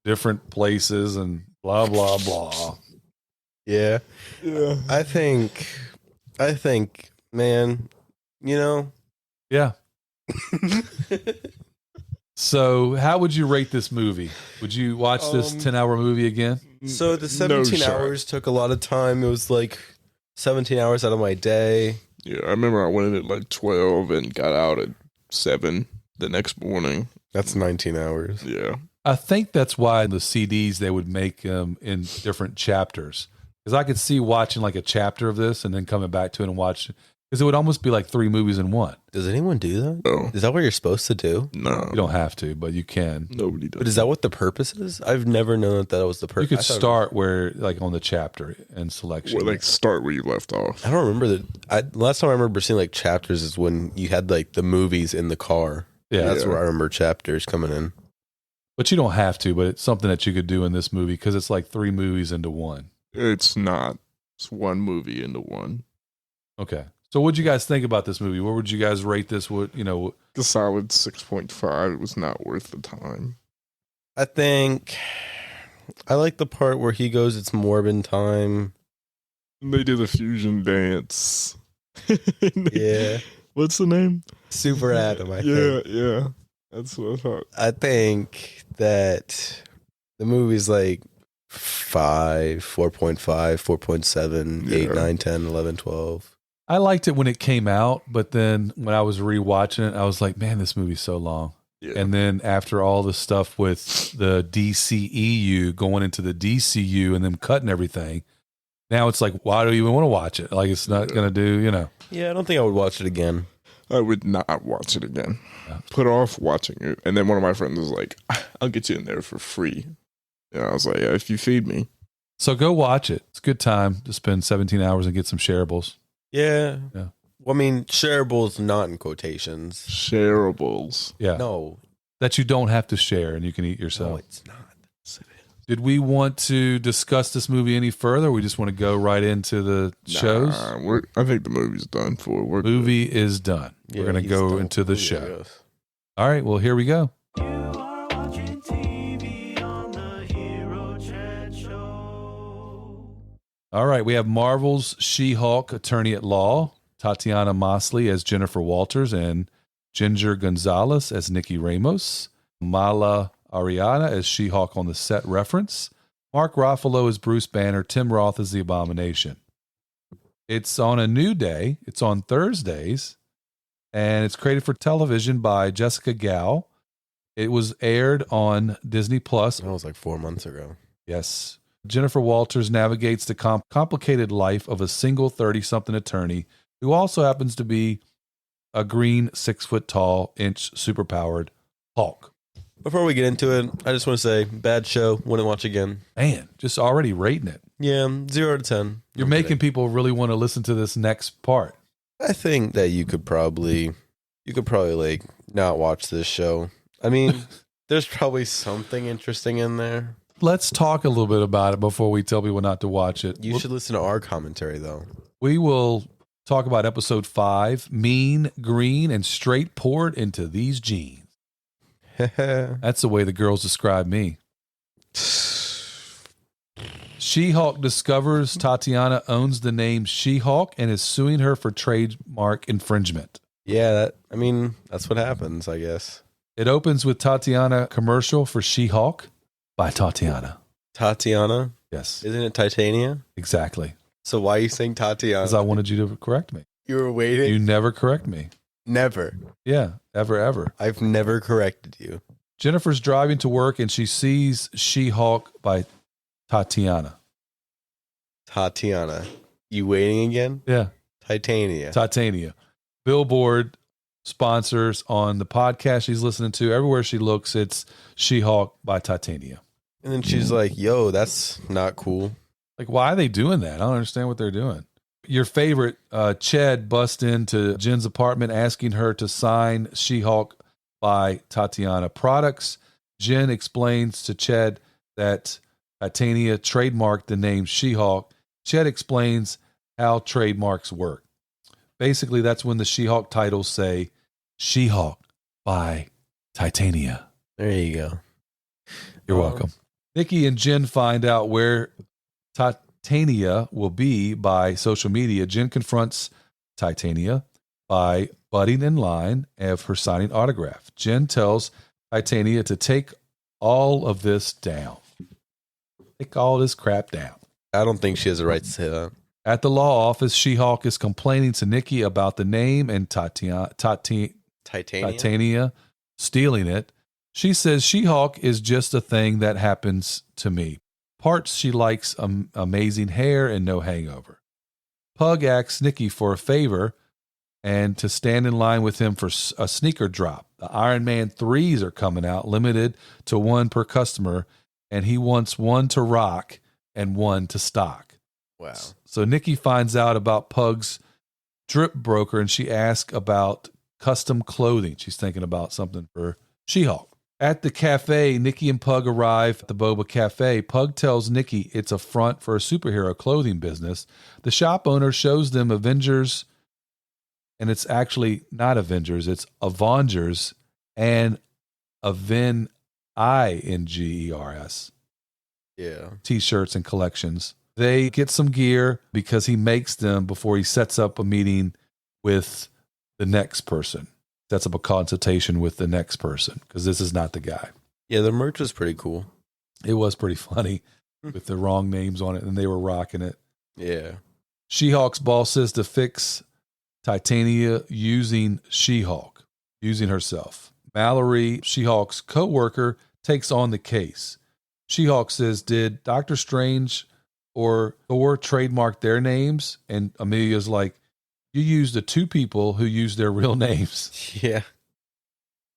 different places and blah, blah, blah. yeah. Yeah. I think, man, Yeah. So, how would you rate this movie? Would you watch this 10-hour movie again? So the No 17 shot. hours took a lot of time. It was like 17 hours out of my day. Yeah, I remember I went in at 12 and got out at 7 the next morning. That's 19 hours. Yeah. I think that's why the CDs, they would make them in different chapters. Because I could see watching like a chapter of this and then coming back to it and watch, because it would almost be like 3 movies in one. Does anyone do that? No. Is that what you're supposed to do? No. You don't have to, but you can. Nobody does. But is that what the purpose is? I've never known that was the purpose. You could start where, like, on the chapter and selection. Well, start where you left off. I don't remember that. Last time I remember seeing like chapters is when you had like the movies in the car. Yeah. That's where I remember chapters coming in. But you don't have to, but it's something that you could do in this movie because it's like 3 movies into one. It's not. It's one movie into one. Okay. So what'd you guys think about this movie? What would you guys rate this? What, The solid 6.5. It was not worth the time. I think I like the part where he goes, it's Morbin time. And they did the fusion dance. Yeah. What's the name? Super Adam, I think. Yeah. That's what I thought. I think that the movie's like 5, 4.5, 4.7, 8, 9, 10, 11, 12. I liked it when it came out, but then when I was rewatching it, I was like, man, this movie's so long. Yeah. And then after all the stuff with the DCEU going into the DCU and them cutting everything, now it's like, why do you even want to watch it? Like, it's not going to do, Yeah, I don't think I would watch it again. I would not watch it again. Yeah. Put off watching it. And then one of my friends was like, I'll get you in there for free. And I was like, yeah, if you feed me. So go watch it. It's a good time to spend 17 hours and get some shareables. Yeah. Yeah. Well, I mean, shareables not in quotations. Shareables. Yeah. No. That you don't have to share and you can eat No, yourself. it's not. Did we want to discuss this movie any further? Or we just want to go right into the shows? I think the movie's done for. We're Movie is done. Yeah, We're going to he's go done. into the Ooh, show. there it goes. All right. Well, here we go. You are watching TV on the Hero Chat Show. All right. We have Marvel's She-Hulk attorney at law, Tatiana Mosley as Jennifer Walters, and Ginger Gonzalez as Nikki Ramos, Mala Ariana as She-Hulk on the set reference, Mark Ruffalo as Bruce Banner, Tim Roth as the Abomination. It's on a new day. It's on Thursdays, and it's created for television by Jessica Gao. It was aired on Disney Plus. That was like 4 months ago. Yes. Jennifer Walters navigates the complicated life of a single 30-something attorney who also happens to be a green 6-foot-tall, superpowered Hulk. Before we get into it, I just want to say, bad show. Wouldn't watch again. Man, just already rating it. Yeah, 0 out of 10. You're I'm making kidding. people really want to listen to this next part. I think that you could probably like not watch this show. I mean, there's probably something interesting in there. Let's talk a little bit about it before we tell people not to watch it. You should listen to our commentary, though. We will talk about episode 5, Mean, Green, and Straight Poured into These Jeans. That's the way the girls describe me. She-Hulk discovers Tatiana owns the name She-Hulk and is suing her for trademark infringement. Yeah, that's what happens, I guess. It opens with Tatiana commercial for She-Hulk by Tatiana. Tatiana? Yes, Isn't it Titania? exactly. So why are you saying Tatiana? Because I wanted you to correct me. You were waiting? You never correct me. Never. Yeah, ever. I've never corrected you. Jennifer's driving to work and she sees She-Hulk by Tatiana. Tatiana. You waiting again? Yeah, Titania. Titania. Billboard sponsors on the podcast she's listening to. Everywhere she looks, it's She-Hulk by Titania. And then she's like, yo, that's not cool. Like, why are they doing that? I don't understand what they're doing. Your favorite, Ched, busts into Jen's apartment asking her to sign She-Hulk by Tatiana products. Jen explains to Ched that Titania trademarked the name She-Hulk. Ched explains how trademarks work. Basically, that's when the She-Hulk titles say She-Hulk by Titania. There you go. You're welcome. Nikki and Jen find out where Titania will be by social media. Jen confronts Titania by butting in line of her signing autograph. Jen tells Titania to take all of this down. Take all this crap down. I don't think she has a right to say that. At the law office, She-Hulk is complaining to Nikki about the name and Titania stealing it. She says She-Hulk is just a thing that happens to me. Parts she likes amazing hair and no hangover. Pug asks Nikki for a favor and to stand in line with him for a sneaker drop. The Iron Man 3s are coming out, limited to one per customer, and he wants one to rock and one to stock. Wow. So Nikki finds out about Pug's drip broker, and she asks about custom clothing. She's thinking about something for She-Hulk. At the cafe, Nikki and Pug arrive at the Boba Cafe. Pug tells Nikki it's a front for a superhero clothing business. The shop owner shows them Avengers and it's actually not Avengers, it's Avengers and Avengers. Yeah. T-shirts and collections. They get some gear because he makes them before he sets up a meeting with the next person. Sets up a consultation with the next person because this is not the guy. Yeah, the merch was pretty cool. It was pretty funny with the wrong names on it, and they were rocking it. Yeah. She-Hulk's boss says to fix Titania using She-Hulk, using herself. Mallory, She-Hulk's co-worker, takes on the case. She-Hulk says, did Doctor Strange or Thor trademark their names? And Amelia's like, you used the two people who used their real names. Yeah.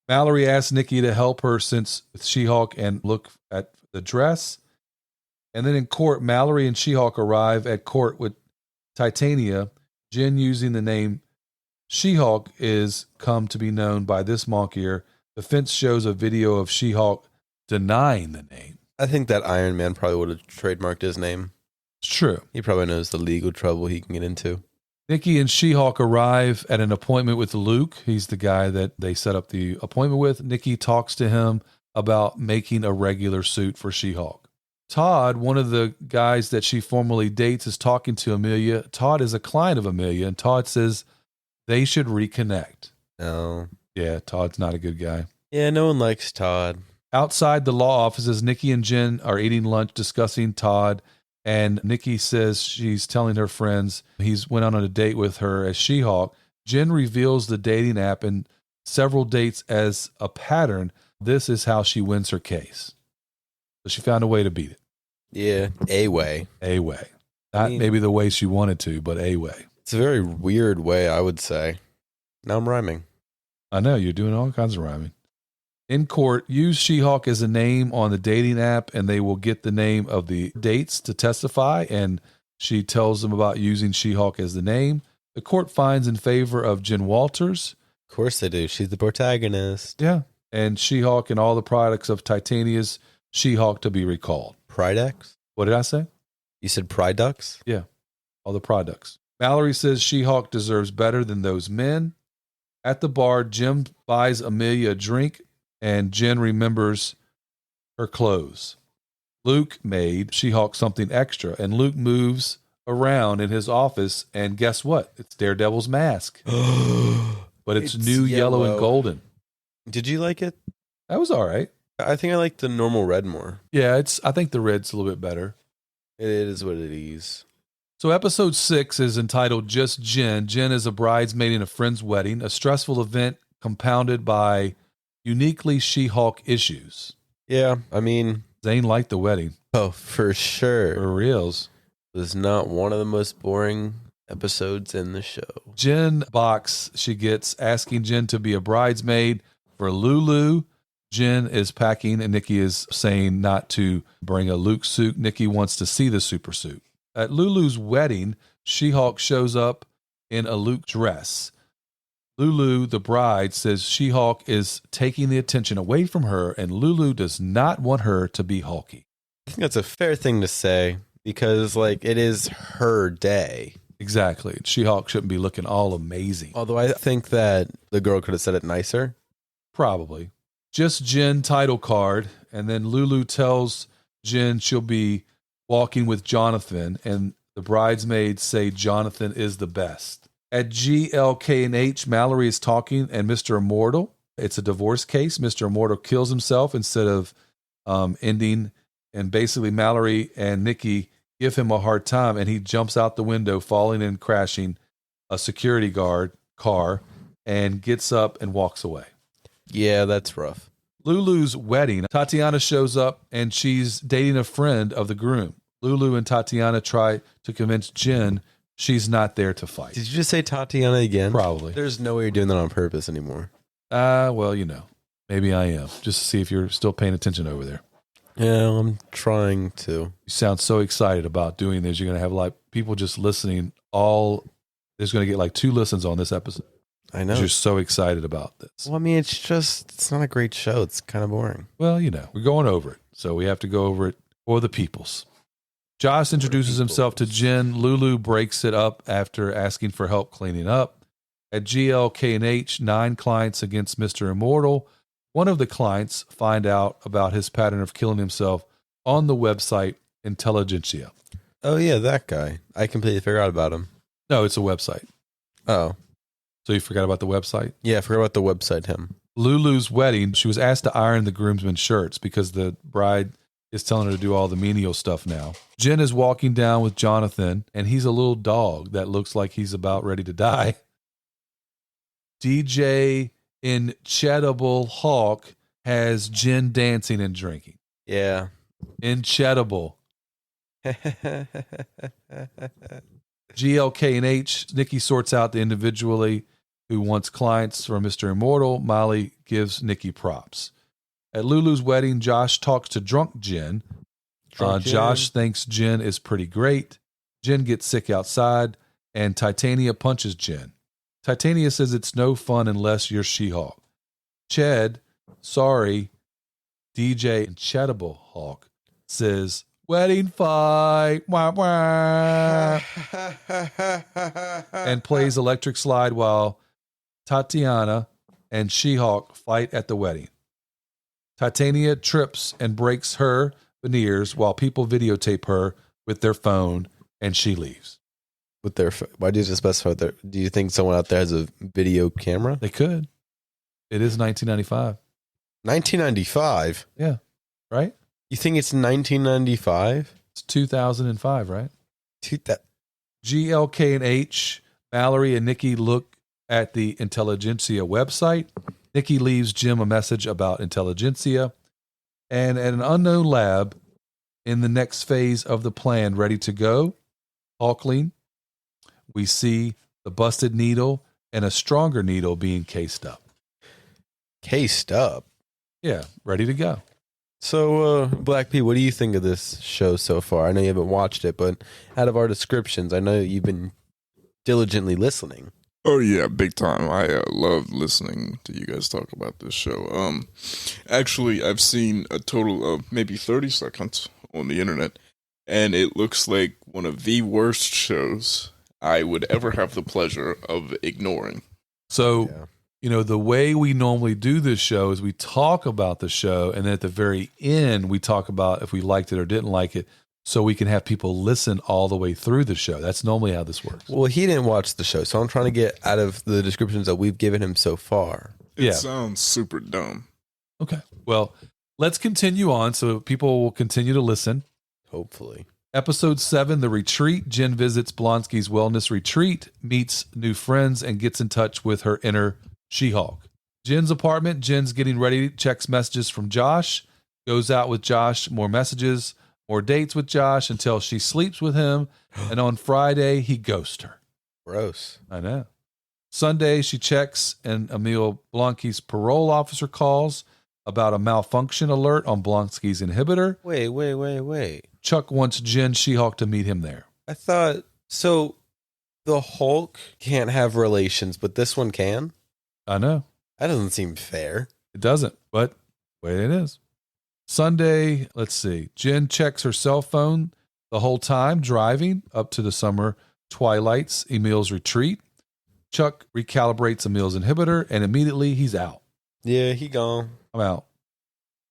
Mallory asks Nikki to help her since She-Hulk and look at the dress. And then in court, Mallory and She-Hulk arrive at court with Titania. Jen, using the name She-Hulk, is come to be known by this monkier. The fence shows a video of She-Hulk denying the name. I think that Iron Man probably would have trademarked his name. It's true. He probably knows the legal trouble he can get into. Nikki and She-Hulk arrive at an appointment with Luke. He's the guy that they set up the appointment with. Nikki talks to him about making a regular suit for She-Hulk. Todd, one of the guys that she formerly dates, is talking to Amelia. Todd is a client of Amelia, and Todd says they should reconnect. No. Yeah, Todd's not a good guy. Yeah, no one likes Todd. Outside the law offices, Nikki and Jen are eating lunch discussing Todd, and Nikki says she's telling her friends he's went on a date with her as She-Hulk. Jen reveals the dating app and several dates as a pattern. This is how she wins her case. So she found a way to beat it. Yeah, a way. A way. Not maybe the way she wanted to, but a way. It's a very weird way, I would say. Now I'm rhyming. I know, you're doing all kinds of rhyming. In court, use She-Hulk as a name on the dating app, and they will get the name of the dates to testify, and she tells them about using She-Hulk as the name. The court finds in favor of Jen Walters. Of course they do. She's the protagonist. Yeah. And She-Hulk and all the products of Titania's She-Hulk to be recalled. Pridex? What did I say? You said Pridex? Yeah. All the products. Mallory says She-Hulk deserves better than those men. At the bar, Jim buys Amelia a drink, and Jen remembers her clothes. Luke made She-Hulk something extra, and Luke moves around in his office, and guess what? It's Daredevil's mask. But it's new yellow and golden. Did you like it? That was all right. I think I like the normal red more. Yeah, I think the red's a little bit better. It is what it is. So episode 6 is entitled Just Jen. Jen is a bridesmaid in a friend's wedding, a stressful event compounded by uniquely She-Hulk issues. Yeah, I mean... Zane liked the wedding. Oh, for sure. For reals. It was not one of the most boring episodes in the show. Jen box she gets asking Jen to be a bridesmaid for Lulu. Jen is packing, and Nikki is saying not to bring a Luke suit. Nikki wants to see the super suit. At Lulu's wedding, She-Hulk shows up in a Luke dress. Lulu, the bride, says She-Hulk is taking the attention away from her, and Lulu does not want her to be hulky. I think that's a fair thing to say because, like, it is her day. Exactly. She-Hulk shouldn't be looking all amazing. Although I think that the girl could have said it nicer. Probably. Just Jen title card, and then Lulu tells Jen she'll be walking with Jonathan, and the bridesmaids say Jonathan is the best. At GLK&H, Mallory is talking, and Mr. Immortal. It's a divorce case. Mr. Immortal kills himself instead of ending, and basically Mallory and Nikki give him a hard time, and he jumps out the window, falling and crashing a security guard car, and gets up and walks away. Yeah, that's rough. Lulu's wedding. Tatiana shows up, and she's dating a friend of the groom. Lulu and Tatiana try to convince Jen she's not there to fight. Did you just say Tatiana again? Probably. There's no way you're doing that on purpose anymore. Well, you know, maybe I am. Just to see if you're still paying attention over there. Yeah, I'm trying to. You sound so excited about doing this. You're going to have like people just listening. There's going to get like 2 listens on this episode. I know. You're so excited about this. Well, I mean, it's not a great show. It's kind of boring. Well, you know, we're going over it. So we have to go over it for the peoples. Josh introduces himself to Jen. Lulu breaks it up after asking for help cleaning up. At GLK&H, 9 clients against Mr. Immortal. One of the clients find out about his pattern of killing himself on the website Intelligentsia. Oh, yeah, that guy. I completely forgot about him. No, it's a website. Oh. So you forgot about the website? Yeah, I forgot about the website, him. Lulu's wedding, she was asked to iron the groomsmen's shirts because the bride is telling her to do all the menial stuff now. Jen is walking down with Jonathan, and he's a little dog that looks like he's about ready to die. DJ Incredible Hawk has Jen dancing and drinking. Yeah. Incredible. GLK&H, Nikki sorts out the individually who wants clients from Mr. Immortal. Molly gives Nikki props. At Lulu's wedding, Josh talks to drunk Jen. Josh thinks Jen is pretty great. Jen gets sick outside, and Titania punches Jen. Titania says it's no fun unless you're She-Hulk. Ched, sorry, DJ Incredible Hawk says, wedding fight, wah, wah, and plays electric slide while Tatiana and She-Hulk fight at the wedding. Titania trips and breaks her veneers while people videotape her with their phone, and she leaves. With their, why do you just specify there? Do you think someone out there has a video camera? They could. It is 1995. 1995? Yeah. Right? You think it's 1995? It's 2005, right? That GLK&H, Mallory and Nikki look at the Intelligentsia website. Nikki leaves Jim a message about Intelligentsia. And at an unknown lab in the next phase of the plan, ready to go, Hulkling, we see the busted needle and a stronger needle being cased up. Cased up? Yeah, ready to go. So, Black P, what do you think of this show so far? I know you haven't watched it, but out of our descriptions, I know you've been diligently listening. Oh yeah, big time. I love listening to you guys talk about this show. Actually, I've seen a total of maybe 30 seconds on the internet, and it looks like one of the worst shows I would ever have the pleasure of ignoring. So, the way we normally do this show is we talk about the show, and then at the very end, we talk about if we liked it or didn't like it, so we can have people listen all the way through the show. That's normally how this works. Well, he didn't watch the show, so I'm trying to get out of the descriptions that we've given him so far. It sounds super dumb. Okay. Well, let's continue on so people will continue to listen. Hopefully. Episode 7, The Retreat. Jen visits Blonsky's wellness retreat, meets new friends, and gets in touch with her inner She-Hulk. Jen's apartment. Jen's getting ready, checks messages from Josh, goes out with Josh, more messages, more dates with Josh until she sleeps with him. And on Friday, he ghosts her. Gross. I know. Sunday, she checks, and Emil Blonsky's parole officer calls about a malfunction alert on Blonsky's inhibitor. Wait. Chuck wants Jen She-Hulk to meet him there. I thought, so the Hulk can't have relations, but this one can? I know. That doesn't seem fair. It doesn't, but the way it is. Sunday, let's see. Jen checks her cell phone the whole time, driving up to the summer twilights, Emil's retreat. Chuck recalibrates Emil's inhibitor, and immediately he's out. Yeah, he gone. I'm out.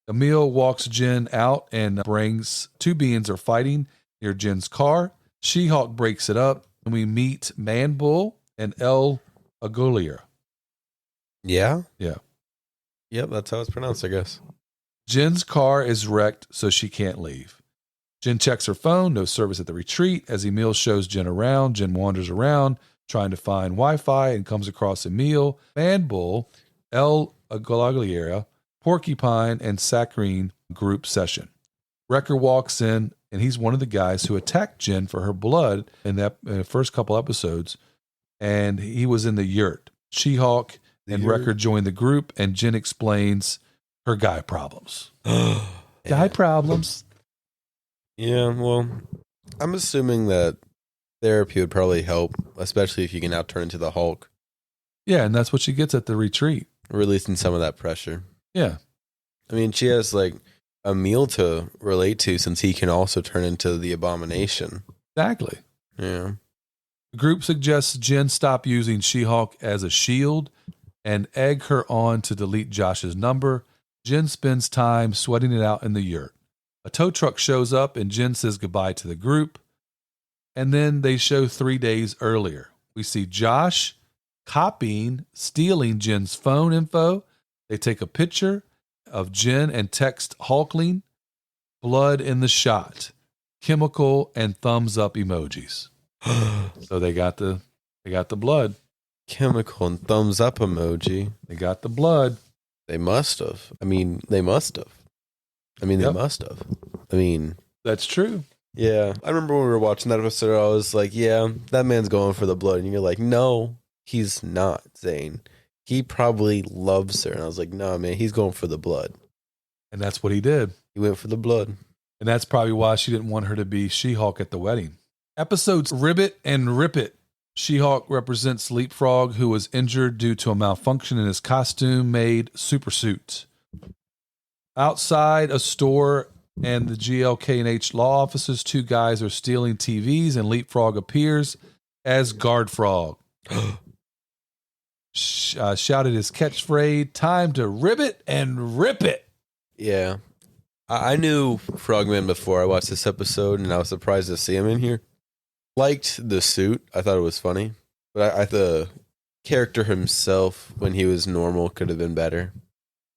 Emil walks Jen out and brings two beings are fighting near Jen's car. She-Hulk breaks it up, and we meet Man Bull and El Aguilera. Yeah? Yeah. Yep, that's how it's pronounced, I guess. Jen's car is wrecked, so she can't leave. Jen checks her phone, no service at the retreat. As Emil shows Jen around, Jen wanders around, trying to find Wi-Fi, and comes across Emil, Man Bull, El Aguilera, Porcupine, and Saccharine group session. Wrecker walks in, and he's one of the guys who attacked Jen for her blood in the first couple episodes, and he was in the yurt. She-Hulk and Wrecker join the group, and Jen explains her guy problems. Guy problems. Yeah, well, I'm assuming that therapy would probably help, especially if you can now turn into the Hulk. Yeah, and that's what she gets at the retreat. Releasing some of that pressure. Yeah. I mean, she has like a meal to relate to since he can also turn into the Abomination. Exactly. Yeah. The group suggests Jen stop using She-Hulk as a shield and egg her on to delete Josh's number. Jen spends time sweating it out in the yurt. A tow truck shows up and Jen says goodbye to the group. And then they show 3 days earlier. We see Josh stealing Jen's phone info. They take a picture of Jen and text Hulkling, blood in the shot, chemical and thumbs up emojis. So they got the blood. Chemical and thumbs up emoji. They got the blood. They must have. They must have. That's true. Yeah. I remember when we were watching that episode, I was like, yeah, that man's going for the blood. And you're like, no, he's not, Zane. He probably loves her. And I was like, no, man, he's going for the blood. And that's what he did. He went for the blood. And that's probably why she didn't want her to be She-Hulk at the wedding. Episodes Ribbit and Rip It. She-Hulk represents Leapfrog, who was injured due to a malfunction in his costume-made supersuit. Outside a store and the GLK&H law offices, 2 guys are stealing TVs, and Leapfrog appears as Guard Frog. Shouted his catchphrase, time to ribbit and rip it. Yeah. I knew Frogman before I watched this episode, and I was surprised to see him in here. Liked the suit. I thought it was funny. But the character himself, when he was normal, could have been better.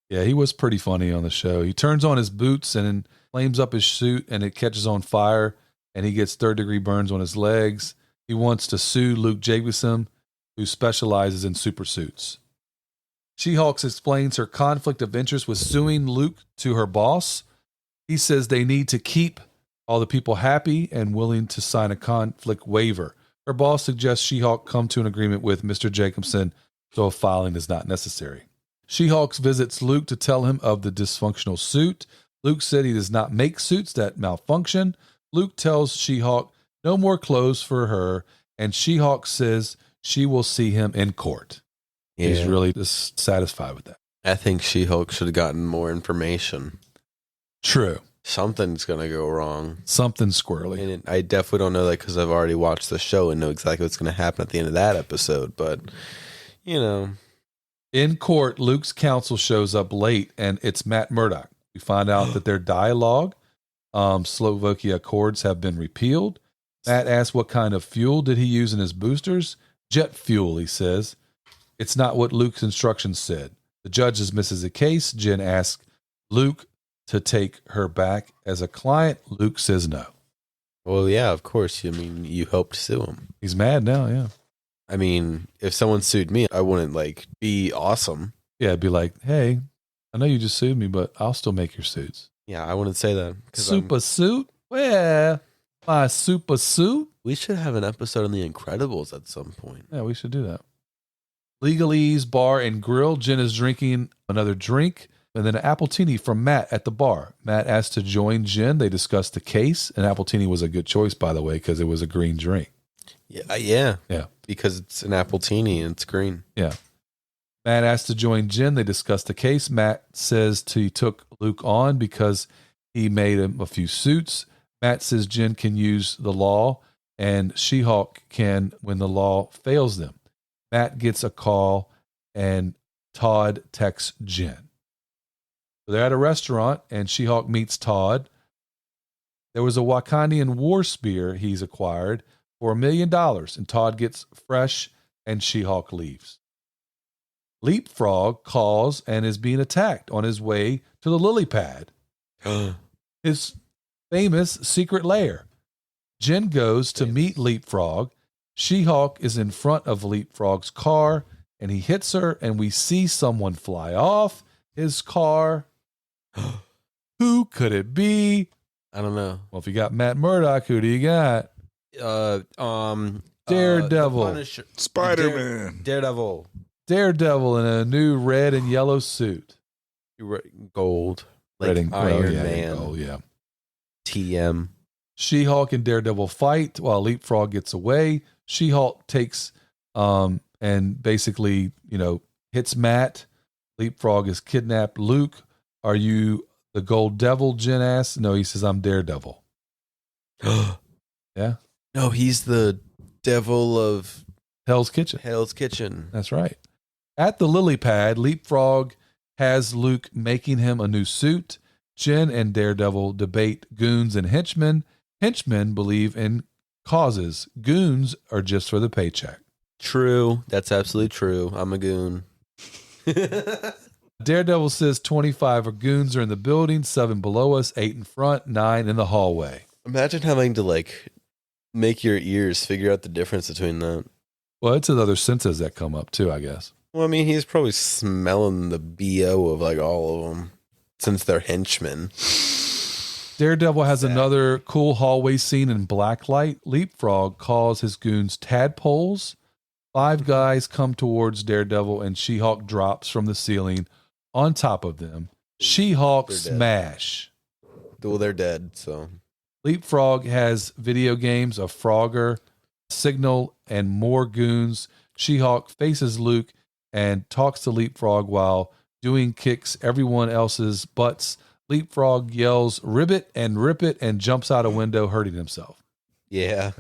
Yeah, he was pretty funny on the show. He turns on his boots and flames up his suit, and it catches on fire, and he gets 3rd-degree burns on his legs. He wants to sue Luke Jacobson, who specializes in super suits. She-Hulk explains her conflict of interest with suing Luke to her boss. He says they need to keep all the people happy and willing to sign a conflict waiver. Her boss suggests She-Hulk come to an agreement with Mr. Jacobson so a filing is not necessary. She-Hulk visits Luke to tell him of the dysfunctional suit. Luke said he does not make suits that malfunction. Luke tells She-Hulk no more clothes for her, and She-Hulk says she will see him in court. Yeah. He's really dissatisfied with that. I think She-Hulk should have gotten more information. True. Something's going to go wrong. Something squirrely. And I definitely don't know that because I've already watched the show and know exactly what's going to happen at the end of that episode. But, you know. In court, Luke's counsel shows up late, and it's Matt Murdock. We find out that their dialogue, Slovakia Accords, have been repealed. Matt asks what kind of fuel did he use in his boosters. Jet fuel, he says. It's not what Luke's instructions said. The judge dismisses the case. Jen asks Luke to take her back as a client. Luke says no. Well, yeah, of course. You helped sue him. He's mad now, yeah. If someone sued me, I wouldn't, be awesome. Yeah, it'd be like, hey, I know you just sued me, but I'll still make your suits. Yeah, I wouldn't say that. Super suit? Where? My super suit? We should have an episode on The Incredibles at some point. Yeah, we should do that. Legalese Bar and Grill. Jen is drinking another drink. And then an Appletini from Matt at the bar. Matt asked to join Jen. They discussed the case. And Appletini was a good choice, by the way, because it was a green drink. Yeah. Because it's an Appletini and it's green. Yeah. Matt asked to join Jen. They discussed the case. Matt says he took Luke on because he made him a few suits. Matt says Jen can use the law and She-Hulk can when the law fails them. Matt gets a call and Todd texts Jen. They're at a restaurant, and She-Hulk meets Todd. There was a Wakandian war spear he's acquired for $1 million, and Todd gets fresh, and She-Hulk leaves. Leapfrog calls and is being attacked on his way to the lily pad, his famous secret lair. Jen goes to meet Leapfrog. She-Hulk is in front of Leapfrog's car, and he hits her, and we see someone fly off his car. Who could it be? I don't know. Well, if you got Matt Murdock, who do you got? Daredevil. Spider-Man. Daredevil. Daredevil in a new red and yellow suit. Gold. Red and Iron Man. Gold, yeah. TM. She-Hulk and Daredevil fight while Leapfrog gets away. She-Hulk takes and basically, hits Matt. Leapfrog is kidnapped. Luke, are you the Gold Devil? Jen asks. No, he says, I'm Daredevil. Yeah. No, he's the devil of Hell's Kitchen. Hell's Kitchen. That's right. At the lily pad, Leapfrog has Luke making him a new suit. Jen and Daredevil debate goons and henchmen. Henchmen believe in causes. Goons are just for the paycheck. True. That's absolutely true. I'm a goon. Daredevil says 25 goons are in the building, 7 below us, 8 in front, 9 in the hallway. Imagine having to like make your ears figure out the difference between that. Well, it's other senses that come up too, I guess. Well, I mean, he's probably smelling the BO of like all of them since they're henchmen. Daredevil has another cool hallway scene in black light. Leapfrog calls his goons tadpoles. 5 guys come towards Daredevil and She-Hulk drops from the ceiling on top of them. She-Hulk smash. Well, they're dead, so. Leapfrog has video games of Frogger, Signal, and more goons. She-Hulk faces Luke and talks to Leapfrog while doing kicks everyone else's butts. Leapfrog yells, "Ribbit," and "Rip it," and jumps out a window, hurting himself. Yeah.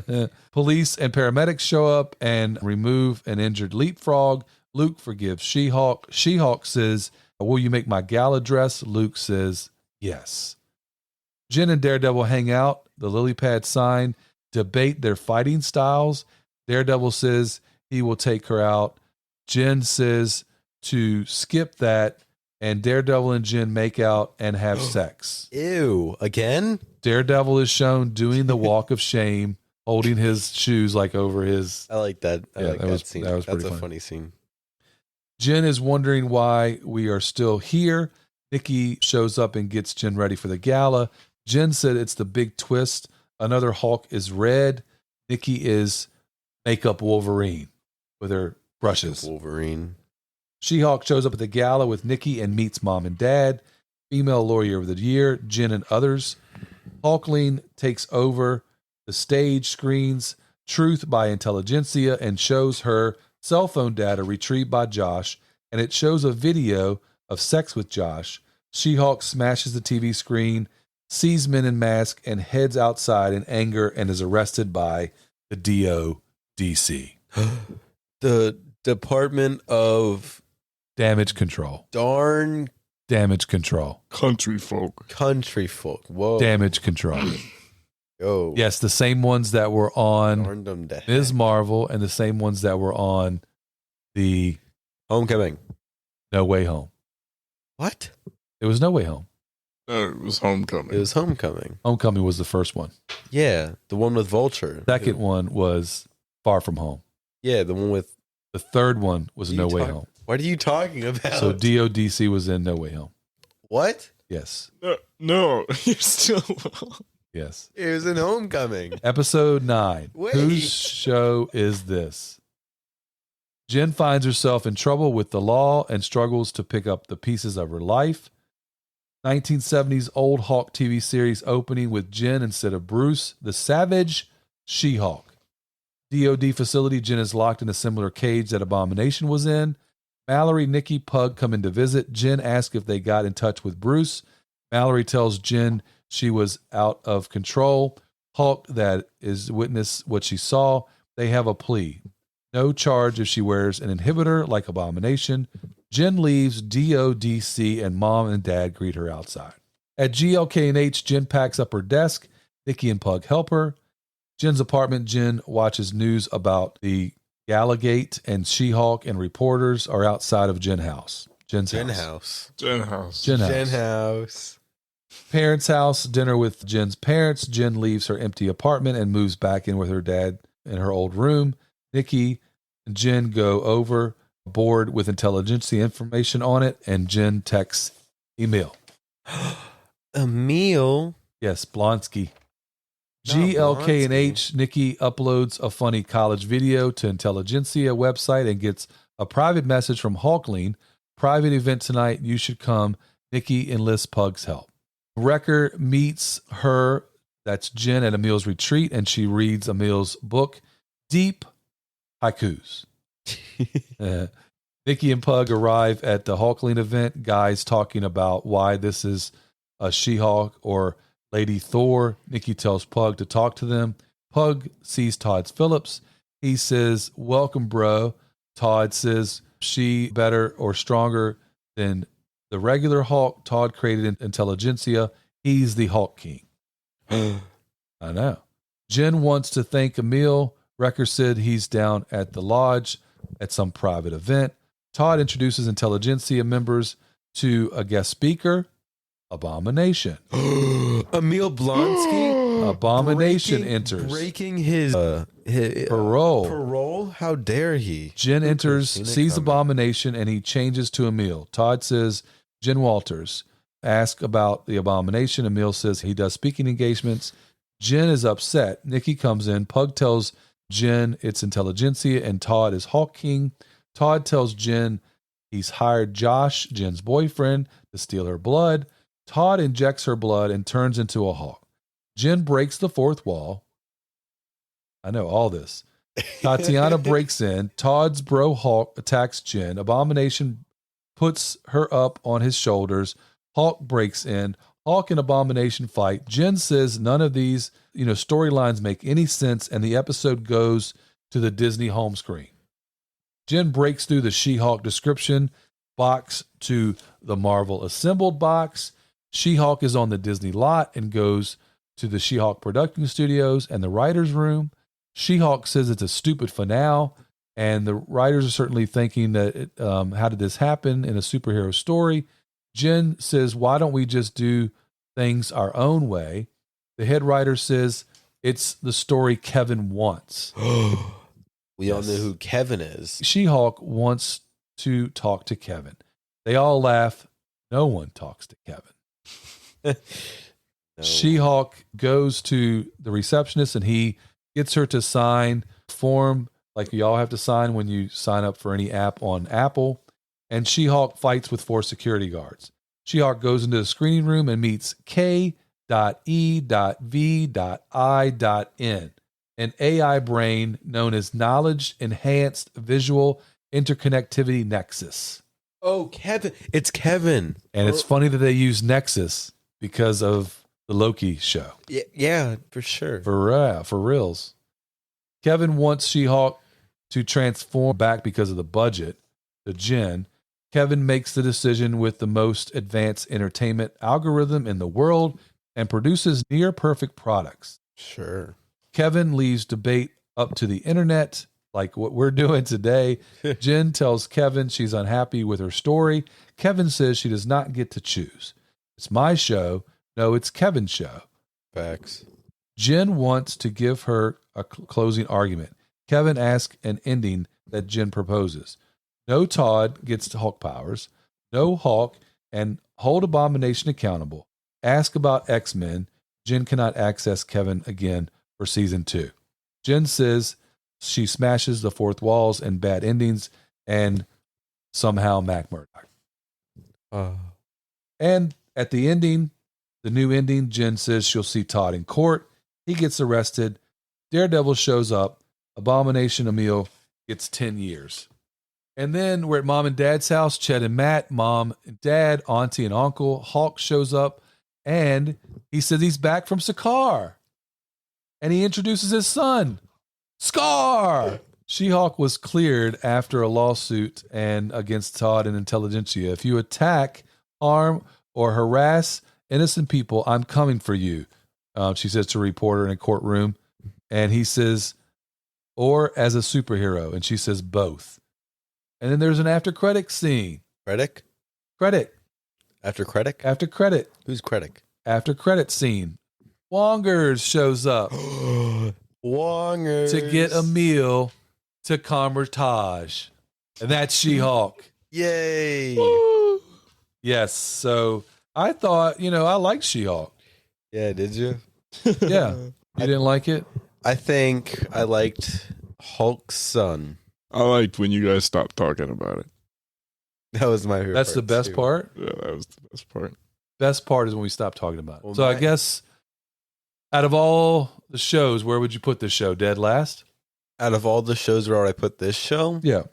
Police and paramedics show up and remove an injured Leapfrog. Luke forgives She-Hulk. She-Hulk says, "Will you make my gala dress?" Luke says, "Yes." Jen and Daredevil hang out. The lily pad sign, debate their fighting styles. Daredevil says he will take her out. Jen says to skip that, and Daredevil and Jen make out and have sex. Ew. Again? Daredevil is shown doing the walk of shame, holding his shoes like over his... I like that. I like that scene. That was That's a pretty funny scene. Jen is wondering why we are still here. Nikki shows up and gets Jen ready for the gala. Jen said it's the big twist. Another Hulk is red. Nikki is makeup Wolverine with her brushes. Wolverine. She-Hulk shows up at the gala with Nikki and meets Mom and Dad. Female Lawyer of the Year, Jen and others. Hulkling takes over the stage, screens Truth by Intelligentsia and shows her cell phone data retrieved by Josh, and it shows a video of sex with Josh. She-Hulk smashes the TV screen, sees men in masks, and heads outside in anger and is arrested by the DODC. The Department of Damage Control. Darn Damage Control. Country folk. Whoa. Damage Control. Yo. Yes, the same ones that were on Darn them to Ms. heck. Marvel and the same ones that were on the Homecoming. No Way Home. What? It was No Way Home. No, it was Homecoming. It was Homecoming. Homecoming was the first one. Yeah, the one with Vulture. Second one was Far From Home. Yeah, the one with. The third one was No Way Home. What are you talking about? So DODC was in No Way Home. What? Yes. No, you're still. Yes. It was in Homecoming. Episode 9. Wait. Whose show is this? Jen finds herself in trouble with the law and struggles to pick up the pieces of her life. 1970s old Hulk TV series opening with Jen instead of Bruce, the Savage She-Hulk. DOD facility, Jen is locked in a similar cage that Abomination was in. Mallory, Nikki, Pug come in to visit. Jen asks if they got in touch with Bruce. Mallory tells Jen she was out of control. Hulk, that is witness what she saw. They have a plea. No charge if she wears an inhibitor like Abomination. Jen leaves DODC and Mom and Dad greet her outside. At GLK&H, Jen packs up her desk. Nikki and Pug help her. Jen's apartment, Jen watches news about the Galagate, and She-Hulk and reporters are outside of Jen's house. Jen House. Parents' house, dinner with Jen's parents. Jen leaves her empty apartment and moves back in with her dad in her old room. Nikki and Jen go over, board with intelligentsia information on it, and Jen texts Emil. Emil? Yes, Blonsky. Not GLK&H, Nikki uploads a funny college video to Intelligentsia website and gets a private message from Hulkling. Private event tonight. You should come. Nikki enlists Pug's help. Wrecker meets her, that's Jen, at Emil's retreat, and she reads Emil's book, Deep Haikus. Nikki and Pug arrive at the Hulkling event. Guys talking about why this is a She-Hulk or Lady Thor. Nikki tells Pug to talk to them. Pug sees Todd Phillips. He says, welcome, bro. Todd says, she better or stronger than the regular Hulk. Todd created intelligentsia. He's the Hulk King. I know. Jen wants to thank Emil. Wrecker said he's down at the lodge at some private event. Todd introduces intelligentsia members to a guest speaker, Abomination. Emil Blonsky? Abomination enters. Breaking his Parole. Parole? How dare he? Jen enters, sees Abomination, and he changes to Emil. Todd says, Jen Walters. Ask about the Abomination. Emil says he does speaking engagements. Jen is upset. Nikki comes in. Pug tells Jen it's intelligentsia, and Todd is Hulk King. Todd tells Jen he's hired Josh, Jen's boyfriend, to steal her blood. Todd injects her blood and turns into a Hulk. Jen breaks the fourth wall. I know all this. Tatiana breaks in. Todd's bro Hulk attacks Jen. Abomination puts her up on his shoulders. Hulk breaks in. Hulk and Abomination fight. Jen says none of these, storylines make any sense, and the episode goes to the Disney home screen. Jen breaks through the She-Hulk description box to the Marvel assembled box. She-Hulk is on the Disney lot and goes to the She-Hulk production studios and the writer's room. She-Hulk says it's a stupid finale, and the writers are certainly thinking that how did this happen in a superhero story? Jen says, why don't we just do things our own way? The head writer says, it's the story Kevin wants. We all know who Kevin is. She-Hulk wants to talk to Kevin. They all laugh. No one talks to Kevin. No. She-Hulk goes to the receptionist and he gets her to sign form like you all have to sign when you sign up for any app on Apple. And She-Hulk fights with 4 security guards. She-Hulk goes into the screening room and meets K.E.V.I.N, an AI brain known as Knowledge Enhanced Visual Interconnectivity Nexus. Oh, Kevin. It's Kevin. And it's funny that they use Nexus because of the Loki show. Yeah, for sure. For reals. Kevin wants She-Hulk to transform back because of the budget to Jen. Kevin makes the decision with the most advanced entertainment algorithm in the world and produces near perfect products. Sure. Kevin leaves debate up to the internet, like what we're doing today. Jen tells Kevin she's unhappy with her story. Kevin says she does not get to choose. It's my show. No, it's Kevin's show. Facts. Jen wants to give her a closing argument. Kevin asks an ending that Jen proposes. No Todd gets to Hulk powers. No Hulk, and hold Abomination accountable. Ask about X-Men. Jen cannot access Kevin again for season 2. Jen says she smashes the fourth walls and bad endings and somehow Mac Murdock. And at the ending, the new ending, Jen says she'll see Todd in court. He gets arrested. Daredevil shows up. Abomination Emil gets 10 years. And then we're at Mom and Dad's house. Chet and Matt, Mom and Dad, Auntie and Uncle. Hulk shows up, and he says he's back from Sakaar. And he introduces his son, Scar. She-Hulk was cleared after a lawsuit and against Todd and Intelligentsia. If you attack, harm, or harass innocent people, I'm coming for you, she says to a reporter in a courtroom. And he says, or as a superhero. And she says, both. And then there's an after credit scene. Credit? After credit? After credit. Who's credit? After credit scene. Wongers shows up. Wongers. To get a meal to Kamar-Taj. And that's She-Hulk. Yay. Woo! Yes. So I thought, I liked She-Hulk. Yeah, did you? Yeah. You didn't like it? I think I liked Hulk's son. I liked when you guys stopped talking about it. That was my favorite. That's the best part? Yeah, that was the best part. Best part is when we stopped talking about it. Well, so I guess out of all the shows, where would you put this show? Dead last? Out of all the shows, where would I put this show? Yeah.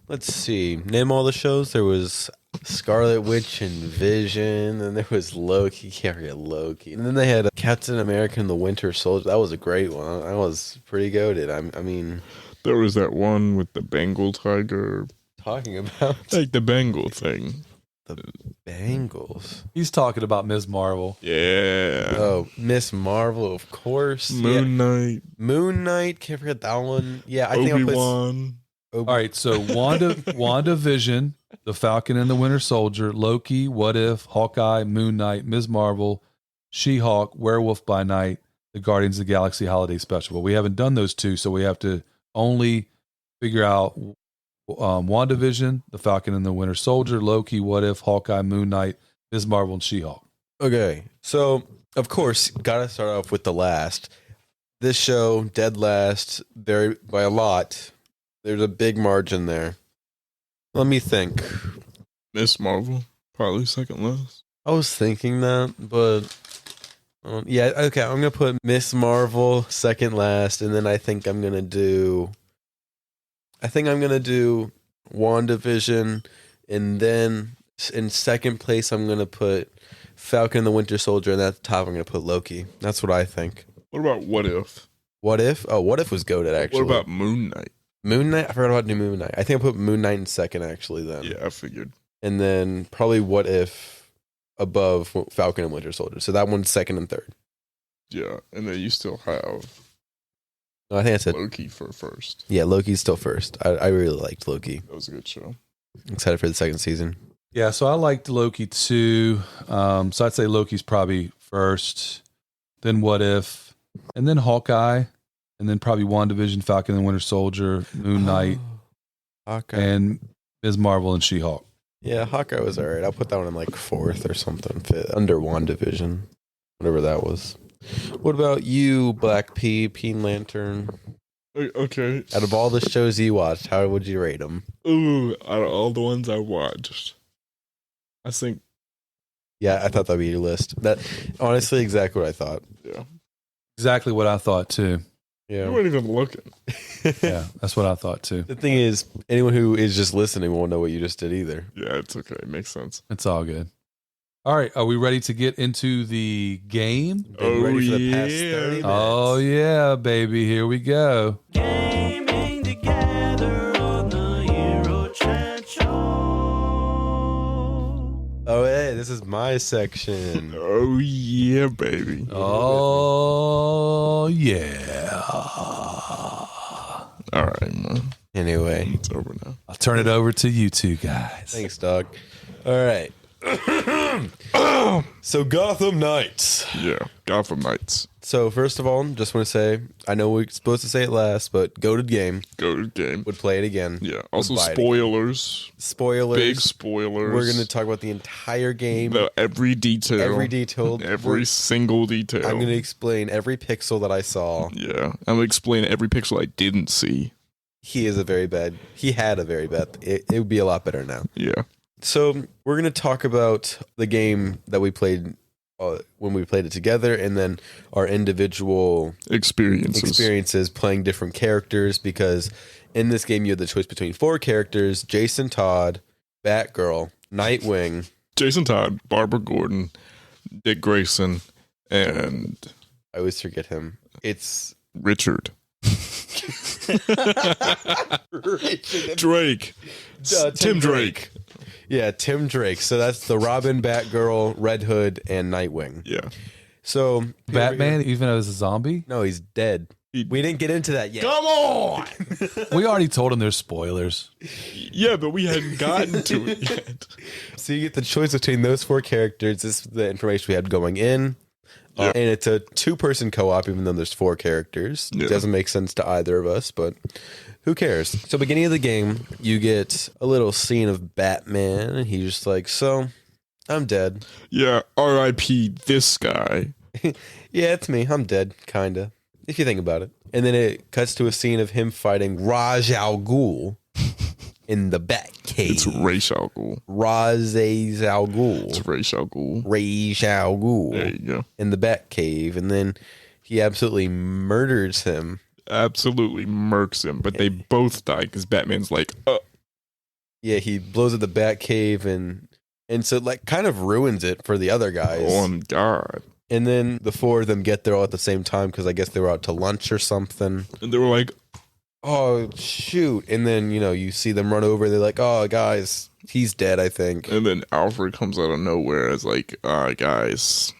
Let's see. Name all the shows. There was Scarlet Witch and Vision, and there was Loki. Can't forget Loki. And then they had Captain America and the Winter Soldier. That was a great one. That was pretty goated. I mean, There was that one with the Bengal tiger. Talking about Like the Bengal thing. the Bengals. He's talking about Ms. Marvel. Yeah. Oh, Miss Marvel, of course. Moon Knight. Moon Knight. Can't forget that one. Yeah, I think I'll Obi-Wan. All right, so WandaVision, The Falcon and the Winter Soldier, Loki, What If, Hawkeye, Moon Knight, Ms. Marvel, She-Hulk, Werewolf by Night, the Guardians of the Galaxy Holiday Special. But we haven't done those two, so we have to only figure out WandaVision, The Falcon and the Winter Soldier, Loki, What If, Hawkeye, Moon Knight, Ms. Marvel, and She-Hulk. Okay, so of course, gotta start off with the last. This show, dead last, very by a lot. There's a big margin there. Let me think. Miss Marvel. Probably second last. I was thinking that, but yeah, okay. I'm gonna put Miss Marvel second last, and then I think I'm gonna do WandaVision, and then in second place I'm gonna put Falcon and the Winter Soldier, and at the top I'm gonna put Loki. That's what I think. What about What If? What If? Oh, What If was goated actually. What about Moon Knight? Moon Knight? I forgot about Moon Knight. I think I put Moon Knight in second actually then. Yeah, I figured. And then probably What If above Falcon and Winter Soldier. So that one's second and third. Yeah, and then you still have No, I think I said Loki for first. yeah, Loki's still first. I really liked Loki. That was a good show. Excited for the second season. Yeah, so I liked Loki too. So I'd say Loki's probably first, then What If, and then Hawkeye, and then probably WandaVision, Falcon and Winter Soldier, Moon Knight, Hawkeye. and Ms. Marvel and She-Hulk. Yeah, Hawkeye was alright. I'll put that one in like fourth or something. Under WandaVision. Whatever that was. What about you, Black Pea, Peen Lantern? Okay. Out of all the shows you watched, how would you rate them? Ooh, out of all the ones I watched, I think, Yeah, I thought that'd be your list. That honestly, exactly what I thought. yeah. Exactly what I thought too. You Yeah. weren't even looking. Yeah, that's what I thought too. The thing is, anyone who is just listening won't know what you just did either. Yeah, it's okay. It makes sense. It's all good. All right, are we ready to get into the game? Been ready for the past 30 minutes. Oh yeah, baby, here we go. Gaming together on the Hero Chat Show. Oh, hey, this is my section. Oh, yeah, baby. Oh yeah. All right, man. Anyway, It's over now. I'll turn it over to you two guys. thanks, dog. All right. So Gotham Knights. Yeah, Gotham Knights. So first of all, just want to say, I know we're supposed to say it last, but goated game. Go to the game. Would play it again. Yeah. Also, buy it again. spoilers. Spoilers. Big spoilers. We're going to talk about the entire game. Every detail. Every detail. Every single detail. I'm going to explain every pixel that I saw. Yeah. I'm going to explain every pixel I didn't see. He had a very bad. It would be a lot better now. Yeah. So we're going to talk about the game that we played when we played it together, and then our individual experiences playing different characters, because in this game you had the choice between 4 characters: Jason Todd, Batgirl, Nightwing, Jason Todd, Barbara Gordon, Dick Grayson, and I always forget him. It's Richard. Drake. Tim Drake. Yeah, Tim Drake. So that's the Robin, Batgirl, Red Hood, and Nightwing. Yeah. So Batman, even as a zombie? No, he's dead. We didn't get into that yet. Come on! We already told him there's spoilers. Yeah, but we hadn't gotten to it yet. So you get the choice between those 4 characters. This is the information we had going in. Yeah. And it's a 2-person co-op, even though there's 4 characters. Yeah. It doesn't make sense to either of us, but who cares? So beginning of the game, you get a little scene of Batman, and he's just like, so, I'm dead. Yeah, R.I.P. this guy. Yeah, it's me. I'm dead, kinda, if you think about it. And then it cuts to a scene of him fighting Ra's al Ghul in the Batcave. It's Ra's al Ghul. Ra's al Ghul. It's Ra's al Ghul. Ra's al Ghul. There you go. In the Batcave, and then he absolutely murders him. Absolutely murks him, but they both die because Batman's like, Yeah, he blows up the Batcave, and so like kind of ruins it for the other guys. oh God. And then the 4 of them get there all at the same time because I guess they were out to lunch or something. And they were like, oh shoot, and then you see them run over. They're like, oh guys, he's dead, I think. And then Alfred comes out of nowhere as like, guys.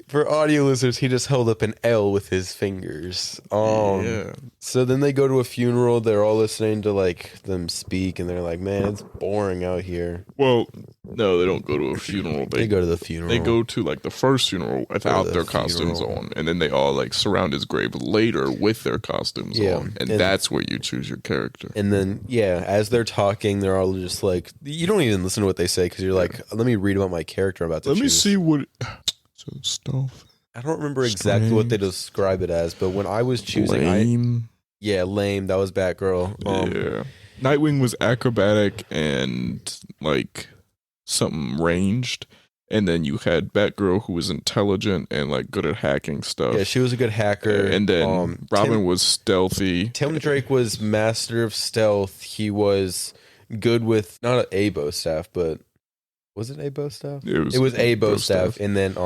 For audio listeners, he just held up an L with his fingers. Yeah. So then they go to a funeral. They're all listening to like them speak, and they're like, "Man, it's boring out here." Well, no, they don't go to a funeral. They go to the funeral. They go to like the first funeral without their costumes funeral. on, and then they all like surround his grave later with their costumes on, and that's where you choose your character. And then as they're talking, they're all just like, you don't even listen to what they say because you're like, let me read about my character I'm about to Let me choose. see what. So stuff. I don't remember exactly what they describe it as, but when I was choosing, lame. Lame. That was Batgirl. Yeah. Nightwing was acrobatic and like something ranged, and then you had Batgirl who was intelligent and like good at hacking stuff. Yeah, she was a good hacker. And then Robin was stealthy. Tim Drake was master of stealth. He was good with not a bow staff, but was it a bow staff? It was a bow staff. And then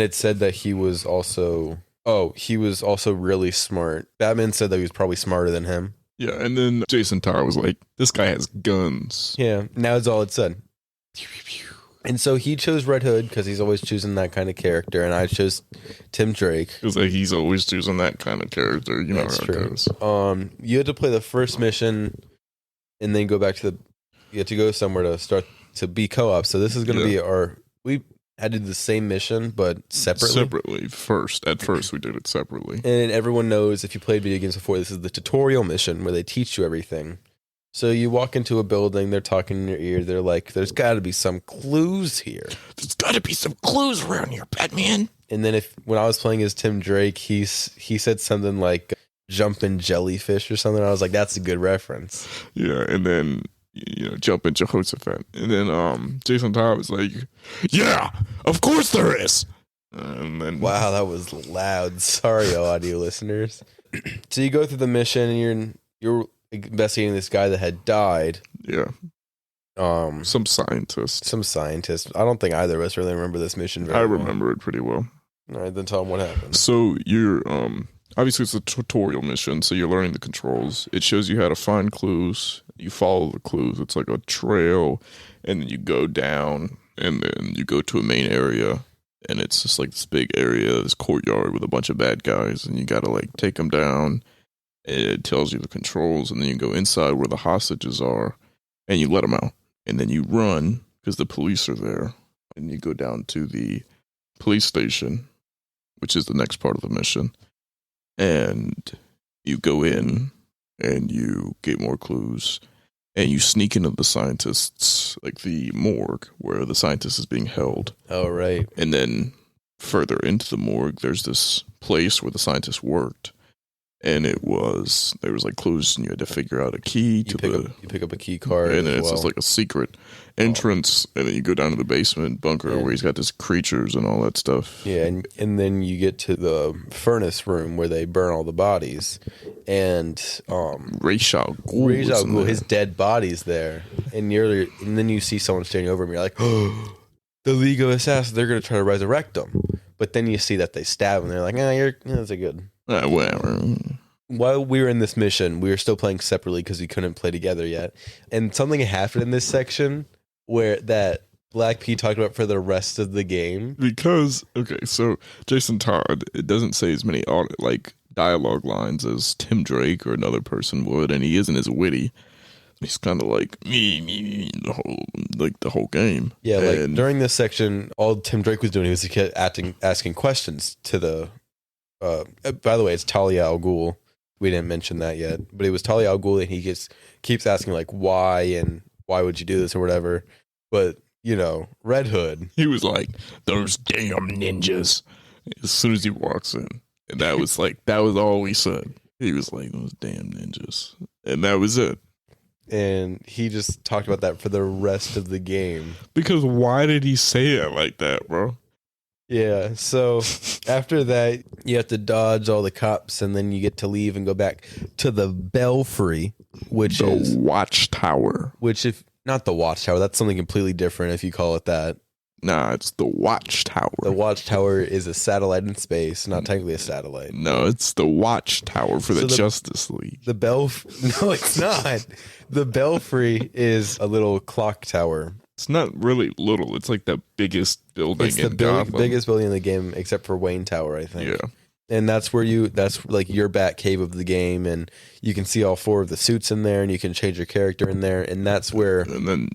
it said that he was also really smart. Batman said that he was probably smarter than him. Yeah, and then Jason Todd was like, this guy has guns. Yeah, now it's all it said. And so he chose Red Hood because he's always choosing that kind of character, and I chose Tim Drake. It was like he's always choosing that kind of character. You know how it goes. You had to play the first mission, and then go back to you had to go somewhere to start to be co-op. So this is going to be we had to do the same mission, but separately. At first we did it separately. And everyone knows, if you played video games before, this is the tutorial mission where they teach you everything. So you walk into a building, they're talking in your ear, they're like, there's got to be some clues here. There's got to be some clues around here, Batman. And then when I was playing as Tim Drake, he said something like jumping jellyfish or something. I was like, that's a good reference. Yeah, and then jumping Jehoshaphat. And then Jason Todd was like, yeah, of course there is. And then wow, that was loud. Sorry, audio listeners. So you go through the mission and you're investigating this guy that had died. Yeah. Some scientist. I don't think either of us really remember this mission very well. I remember it pretty well. All right, then tell them what happened. So you're obviously it's a tutorial mission, so you're learning the controls. It shows you how to find clues. You follow the clues. It's like a trail, and then you go down, and then you go to a main area, and it's just like this big area, this courtyard with a bunch of bad guys, and you gotta like take them down. It tells you the controls, and then you go inside where the hostages are, and you let them out, and then you run because the police are there, and you go down to the police station, which is the next part of the mission, and you go in, and you get more clues. And you sneak into the scientists, like the morgue, where the scientist is being held. Oh, right. And then further into the morgue, there's this place where the scientist worked. And there was like clues, and you had to figure out a key you pick up a key card. And then it's just like a secret entrance, and then you go down to the basement bunker where he's got this creatures and all that stuff. Yeah, and then you get to the furnace room where they burn all the bodies, and Ra's al Ghul, his dead body's there, and then you see someone standing over him. You're like, oh, the League of Assassins, they're gonna try to resurrect him, but then you see that they stab him. They're like, that's a good. Whatever. While we were in this mission, we were still playing separately because we couldn't play together yet, and something happened in this section where that Black P talked about for the rest of the game. Because, so Jason Todd, it doesn't say as many dialogue lines as Tim Drake or another person would, and he isn't as witty. He's kind of like me, the whole game. Yeah, like during this section, all Tim Drake was doing, he was asking questions to the. By the way, it's Talia al Ghul. We didn't mention that yet, but it was Talia al Ghul, and he keeps asking like why and why would you do this or whatever. But Red Hood, he was like, those damn ninjas. As soon as he walks in, and that was all he said. He was like, those damn ninjas, and that was it. And he just talked about that for the rest of the game. Because why did he say it like that, bro? Yeah, so after that, you have to dodge all the cops, and then you get to leave and go back to the Belfry, which is the Watchtower. Which, if not the Watchtower, that's something completely different if you call it that. Nah, it's the Watchtower. The Watchtower is a satellite in space, not technically a satellite. No, it's the Watchtower for the So Justice League. The No, it's not. The Belfry is a little clock tower. It's not really little. It's like the biggest building It's in the Gotham. biggest building in the game, except for Wayne Tower, I think. Yeah. And that's like your bat cave of the game, and you can see all 4 of the suits in there, and you can change your character in there, and that's where And then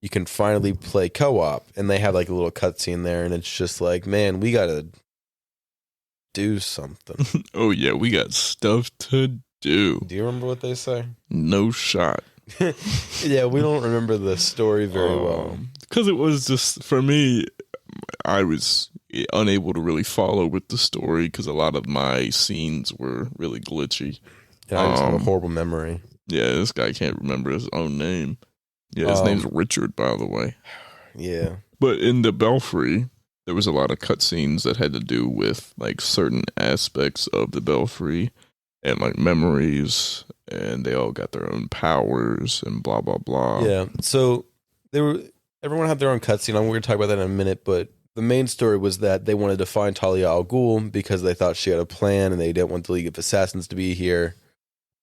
you can finally play co-op. And they have like a little cutscene there, and it's just like, man, we gotta do something. oh yeah, we got stuff to do. Do you remember what they say? No shot. Yeah, we don't remember the story very well. Because it was just, for me, I was unable to really follow with the story because a lot of my scenes were really glitchy. Yeah, I just have a horrible memory. Yeah, this guy can't remember his own name. Yeah, his name's Richard, by the way. Yeah. But in the Belfry, there was a lot of cutscenes that had to do with like certain aspects of the Belfry and like memories, and they all got their own powers and blah blah blah. Yeah. So everyone had their own cutscene. I'm going to talk about that in a minute, but the main story was that they wanted to find Talia al Ghul because they thought she had a plan and they didn't want the League of Assassins to be here.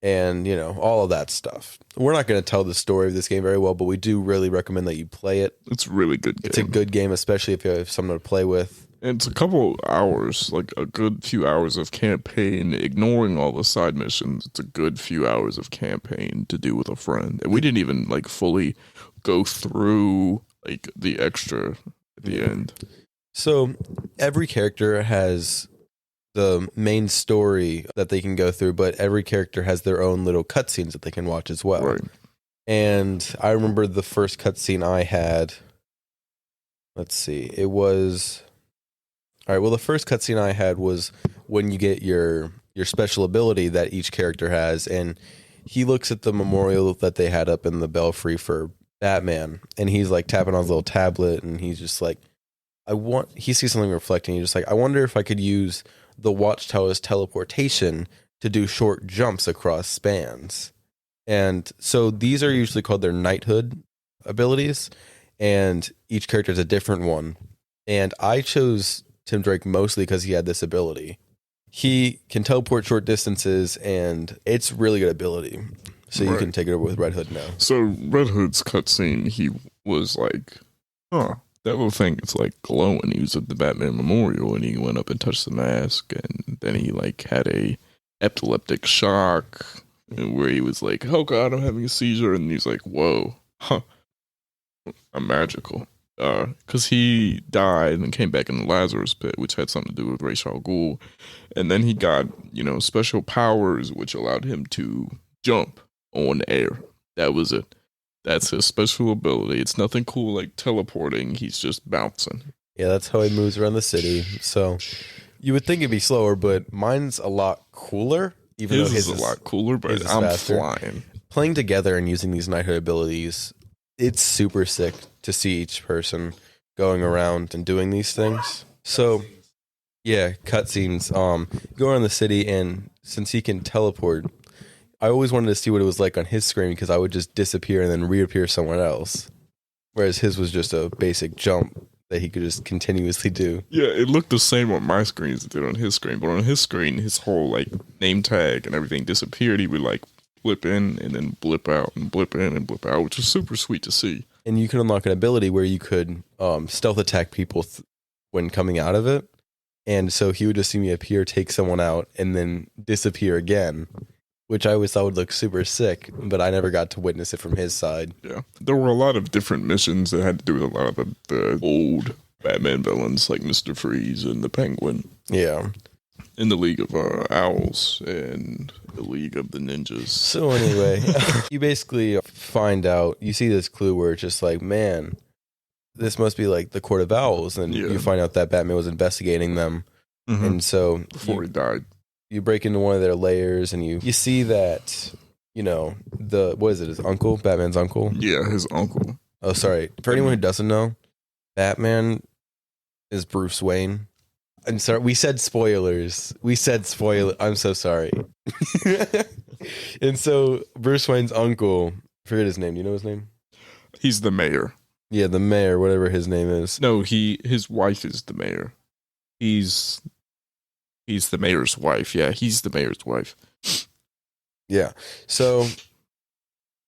And, you know, all of that stuff. We're not going to tell the story of this game very well, but we do really recommend that you play it. It's a really good game. It's a good game, especially if you have someone to play with. And it's a couple hours, like a good few hours of campaign, ignoring all the side missions. It's a good few hours of campaign to do with a friend. And we didn't even like fully go through like the extra at the end. So every character has the main story that they can go through, but every character has their own little cutscenes that they can watch as well. Right. And I remember the first cutscene I had. Let's see. It was all right. Well, the first cutscene I had was when you get your special ability that each character has, and he looks at the memorial that they had up in the Belfry for Batman, and he's like tapping on his little tablet, and he's just like, he sees something reflecting. He's just like, I wonder if I could use the Watchtower's teleportation to do short jumps across spans. And so these are usually called their knighthood abilities, and each character has a different one. And I chose Tim Drake mostly because he had this ability. He can teleport short distances, and it's really good ability. So you can take it over with Red Hood now. So Red Hood's cutscene, he was like, that little thing, it's like glowing. He was at the Batman Memorial, and he went up and touched the mask, and then he like had a epileptic shock where he was like, oh god, I'm having a seizure, and he's like, whoa, I'm magical. Because he died and came back in the Lazarus pit, which had something to do with Ra's al Ghul, and then he got, special powers which allowed him to jump on air. That was it. That's his special ability. It's nothing cool like teleporting. He's just bouncing. Yeah, that's how he moves around the city. So you would think it'd be slower, but mine's a lot cooler. Even though his is a lot cooler, but I'm faster. flying. Playing together and using these knighthood abilities, it's super sick to see each person going around and doing these things. So, yeah, cutscenes. Go around the city, and since he can teleport, I always wanted to see what it was like on his screen because I would just disappear and then reappear somewhere else. Whereas his was just a basic jump that he could just continuously do. Yeah, it looked the same on my screen as it did on his screen, but on his screen, his whole like name tag and everything disappeared. He would like blip in and then blip out and blip in and blip out, which is super sweet to see. And you could unlock an ability where you could stealth attack people when coming out of it. And so he would just see me appear, take someone out, and then disappear again, which I always thought would look super sick, but I never got to witness it from his side. Yeah. There were a lot of different missions that had to do with a lot of the old Batman villains, like Mr. Freeze and the Penguin. Yeah. In the League of Owls and the League of the Ninjas. So anyway, you basically find out, you see this clue where it's just like, man, this must be like the Court of Owls, and you find out that Batman was investigating them. Mm-hmm. And so before he died, you break into one of their layers, and you see that, what is it, his uncle, Batman's uncle? Yeah, his uncle. Oh, sorry. For anyone who doesn't know, Batman is Bruce Wayne. I'm sorry, we said spoilers. I'm so sorry. And so Bruce Wayne's uncle, I forget his name. Do you know his name? He's the mayor. Yeah, the mayor, whatever his name is. No, his wife is the mayor. He's the mayor's wife. Yeah, he's the mayor's wife. Yeah. So,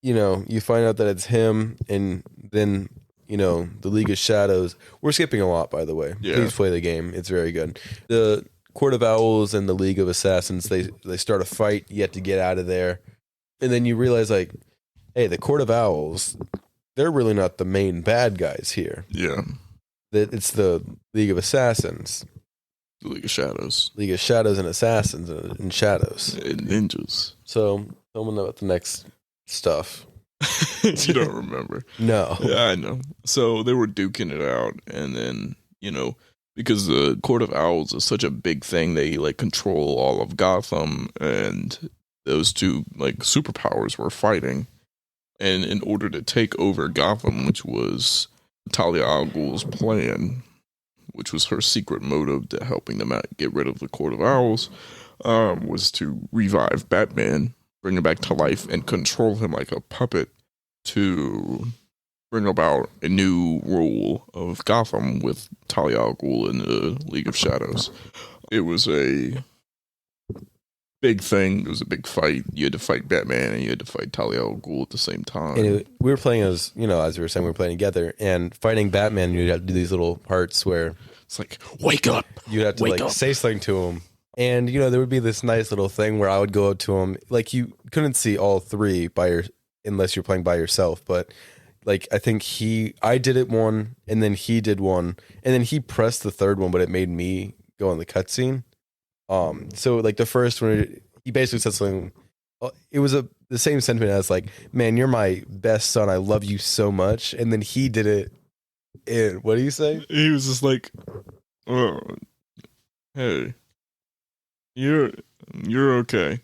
you find out that it's him, and then, the League of Shadows. We're skipping a lot, by the way. Yeah. Please play the game. It's very good. The Court of Owls and the League of Assassins, they start a fight. You have to get out of there. And then you realize, like, hey, the Court of Owls, they're really not the main bad guys here. Yeah. It's the League of Assassins. The League of Shadows. League of Shadows and Assassins and Shadows. And ninjas. So, tell me about the next stuff. You don't remember. No. Yeah, I know. So they were duking it out, and then, because the Court of Owls is such a big thing, they, like, control all of Gotham, and those two, like, superpowers were fighting. And in order to take over Gotham, which was Talia al Ghul's plan, which was her secret motive to helping them out get rid of the Court of Owls, was to revive Batman, bring him back to life, and control him like a puppet to bring about a new rule of Gotham with Talia al Ghul in the League of Shadows. It was a big thing. It was a big fight. You had to fight Batman and you had to fight Talia al Ghul at the same time. And we were playing as we were saying, we were playing together, and fighting Batman, you'd have to do these little parts where it's like, wake up! You'd have to Wake up. say something to him. And, there would be this nice little thing where I would go up to him. Like, you couldn't see all three unless you're playing by yourself. But, like, I think I did it one, and then he did one, and then he pressed the third one, but it made me go on the cutscene. So, like, the first one, he basically said something. It was the same sentiment as, like, man, you're my best son. I love you so much. And then he did it. And what do you say? He was just like, oh, hey, you're okay.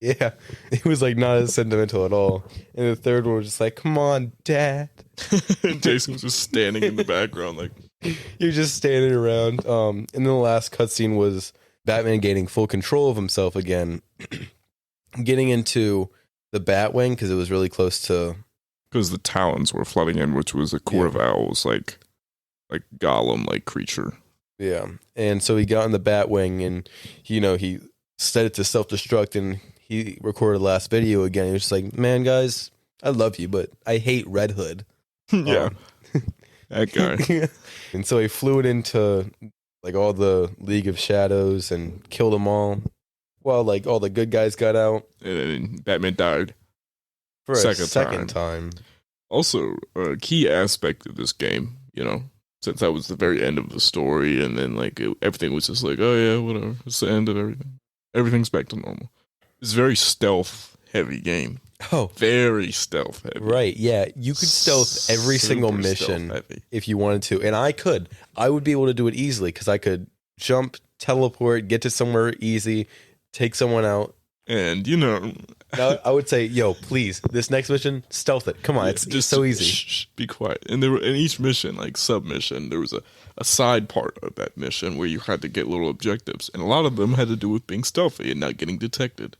Yeah, it was like not as sentimental at all. And the third one was just like, come on, Dad. And Jason was just standing in the background like, you're just standing around. And then the last cutscene was Batman gaining full control of himself again, getting into the Batwing because it was really close to. Because the Talons were flooding in, which was a Court of Owls, like Golem-like creature. Yeah, and so he got in the Batwing, and he set it to self-destruct, and he recorded the last video again. He was just like, man, guys, I love you, but I hate Red Hood. Yeah, that guy. And so he flew it into like all the League of Shadows and killed them all, while like all the good guys got out. And then Batman died. For a second time. Also, a key aspect of this game, since that was the very end of the story, and then like everything was just like, oh yeah, whatever, it's the end of everything. Everything's back to normal. It's a very stealth-heavy game. Oh. Very stealth-heavy. Right, yeah. You could stealth every single mission if you wanted to. And I would be able to do it easily, because I could jump, teleport, get to somewhere easy, take someone out. And, I would say, yo, please, this next mission, stealth it. Come on, it's just so easy. Shh, be quiet. And there were in each mission, like sub-mission, there was a side part of that mission where you had to get little objectives. And a lot of them had to do with being stealthy and not getting detected.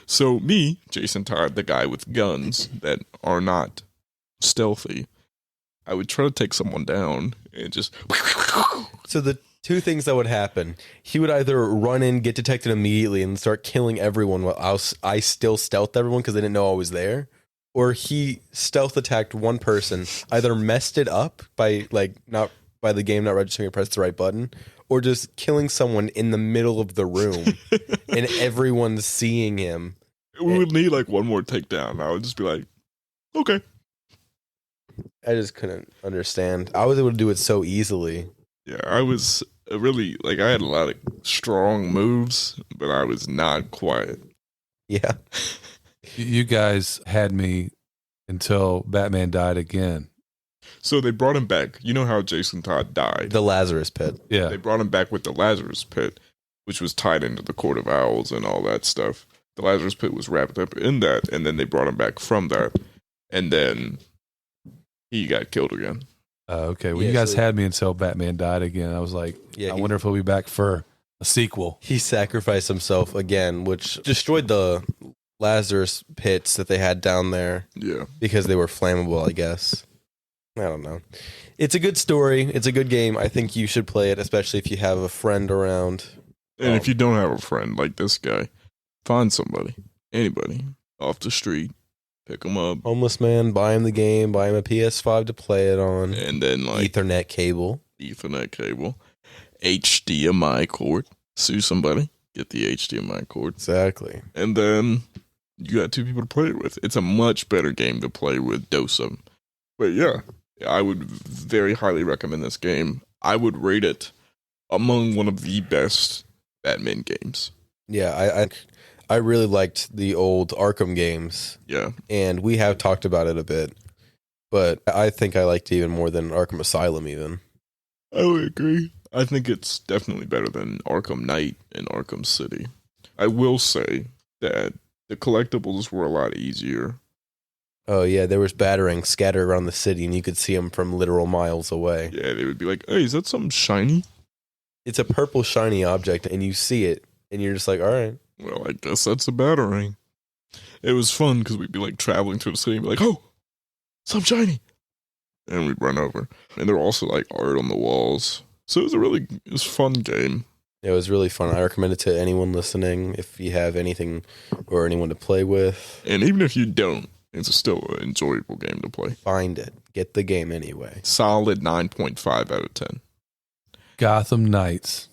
So me, Jason Todd, the guy with guns that are not stealthy, I would try to take someone down and just... So the two things that would happen, he would either run in, get detected immediately, and start killing everyone while I still stealthed everyone because they didn't know I was there, or he stealth attacked one person, either messed it up by not by the game not registering or pressed the right button, or just killing someone in the middle of the room and everyone's seeing him. We would need like one more takedown. I would just be like, okay. I just couldn't understand. I was able to do it so easily. Yeah, I was really, I had a lot of strong moves, but I was not quiet. Yeah. You guys had me until Batman died again. So they brought him back. You know how Jason Todd died? The Lazarus Pit. Yeah. They brought him back with the Lazarus Pit, which was tied into the Court of Owls and all that stuff. The Lazarus Pit was wrapped up in that, and then they brought him back from that, and then he got killed again. Okay. Well, you guys had me until Batman died again. I was like, I wonder if he'll be back for a sequel. He sacrificed himself again, which destroyed the Lazarus pits that they had down there. Yeah. Because they were flammable, I guess. I don't know. It's a good story. It's a good game. I think you should play it, especially if you have a friend around. And if you don't have a friend like this guy, find somebody, anybody, off the street, pick them up. Homeless man, buy him the game, buy him a PS5 to play it on. And then like Ethernet cable, HDMI cord. Sue somebody, get the HDMI cord. Exactly. And then you got 2 people to play it with. It's a much better game to play with dose of. But yeah, I would very highly recommend this game. I would rate it among one of the best Batman games. Yeah, I really liked the old Arkham games. Yeah. And we have talked about it a bit. But I think I liked it even more than Arkham Asylum even. I would agree. I think it's definitely better than Arkham Knight and Arkham City. I will say that the collectibles were a lot easier. Oh, yeah, there was batarangs scattered around the city, and you could see them from literal miles away. Yeah, they would be like, hey, is that something shiny? It's a purple shiny object, and you see it, and you're just like, all right. Well, I guess that's a batarang. It was fun because we'd be like traveling through the city and be like, oh, something shiny. And we'd run over. And there were also like art on the walls. So it was a fun game. It was really fun. I recommend it to anyone listening if you have anything or anyone to play with. And even if you don't, it's still an enjoyable game to play. Find it. Get the game anyway. Solid 9.5 out of 10. Gotham Knights.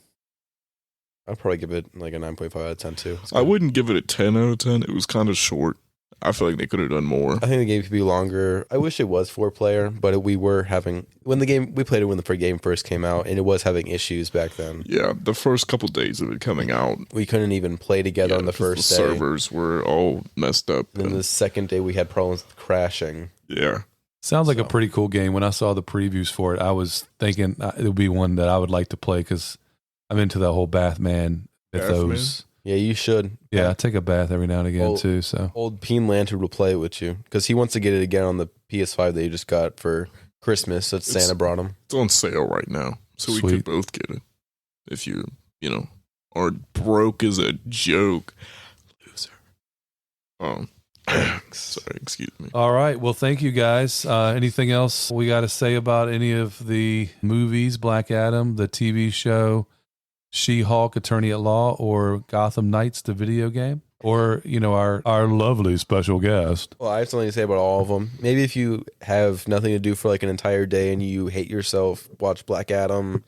I'd probably give it like a 9.5 out of 10 too. I wouldn't give it a 10 out of 10. It was kind of short. I feel like they could have done more. I think the game could be longer. I wish it was 4-player, but we were having we played it when the game first came out, and it was having issues back then. Yeah, the first couple days of it coming out, we couldn't even play together on the first day. Servers were all messed up. And then the second day, we had problems with crashing. Yeah. Sounds like a pretty cool game. When I saw the previews for it, I was thinking it would be one that I would like to play because I'm into the whole Bathman mythos. Yeah, you should. Yeah, I take a bath every now and again too. So old Peen Lantern will play it with you because he wants to get it again on the PS5 that you just got for Christmas. That Santa brought him. It's on sale right now, so Sweet. We could both get it. If you are broke as a joke, loser. Sorry, excuse me. all right. Well, thank you guys. Anything else we got to say about any of the movies, Black Adam, the TV show, She-Hulk, Attorney at Law, or Gotham Knights, the video game? Or, our lovely special guest. Well, I have something to say about all of them. Maybe if you have nothing to do for like an entire day and you hate yourself, watch Black Adam.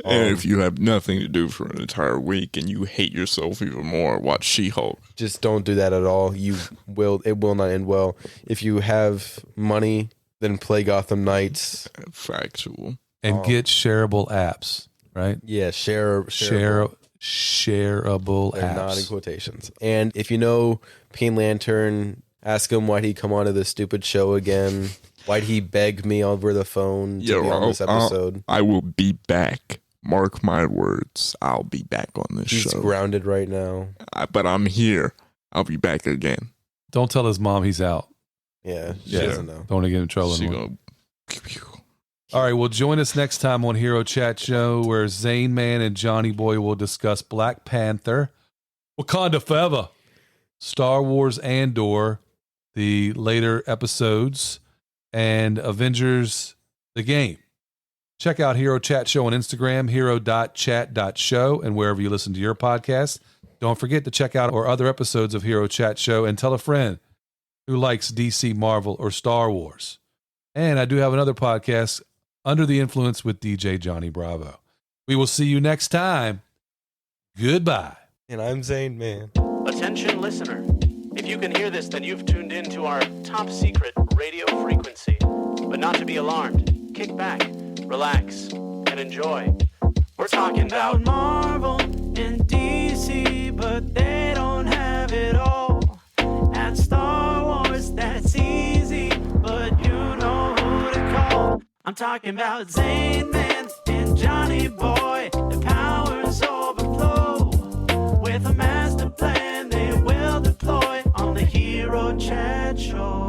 And if you have nothing to do for an entire week and you hate yourself even more, watch She-Hulk. Just don't do that at all. It will not end well. If you have money, then play Gotham Knights. Factual. And get shareable apps, right? Yeah, shareable Shareable They're apps. not in quotations. And if you know Peen Lantern, ask him why'd he come onto this stupid show again. Why'd he beg me over the phone to be on this episode? I will be back. Mark my words. I'll be back on this show. He's grounded right now. But I'm here. I'll be back again. Don't tell his mom he's out. Yeah, she Yeah. doesn't know. Don't want to get in trouble. She anymore. gonna... All right, well, join us next time on Hero Chat Show, where ZaneMan and Jonni Boy will discuss Black Panther, Wakanda Forever, Star Wars Andor, the later episodes, and Avengers the Game. Check out Hero Chat Show on Instagram, hero.chat.show, and wherever you listen to your podcast. Don't forget to check out our other episodes of Hero Chat Show and tell a friend who likes DC, Marvel, or Star Wars. And I do have another podcast, Under the Influence with DJ Johnny Bravo. We will see you next time. Goodbye. And I'm ZaneMan. Attention listener. If you can hear this, then you've tuned in to our top secret radio frequency. But not to be alarmed. Kick back, relax, and enjoy. We're talking about Marvel and DC, but they don't have it all. At Star Wars, that's easy, but you know who to call. I'm talking about ZaneMan and Johnny Boy. The powers overflow. With a master plan they will deploy on the Hero Chat Show.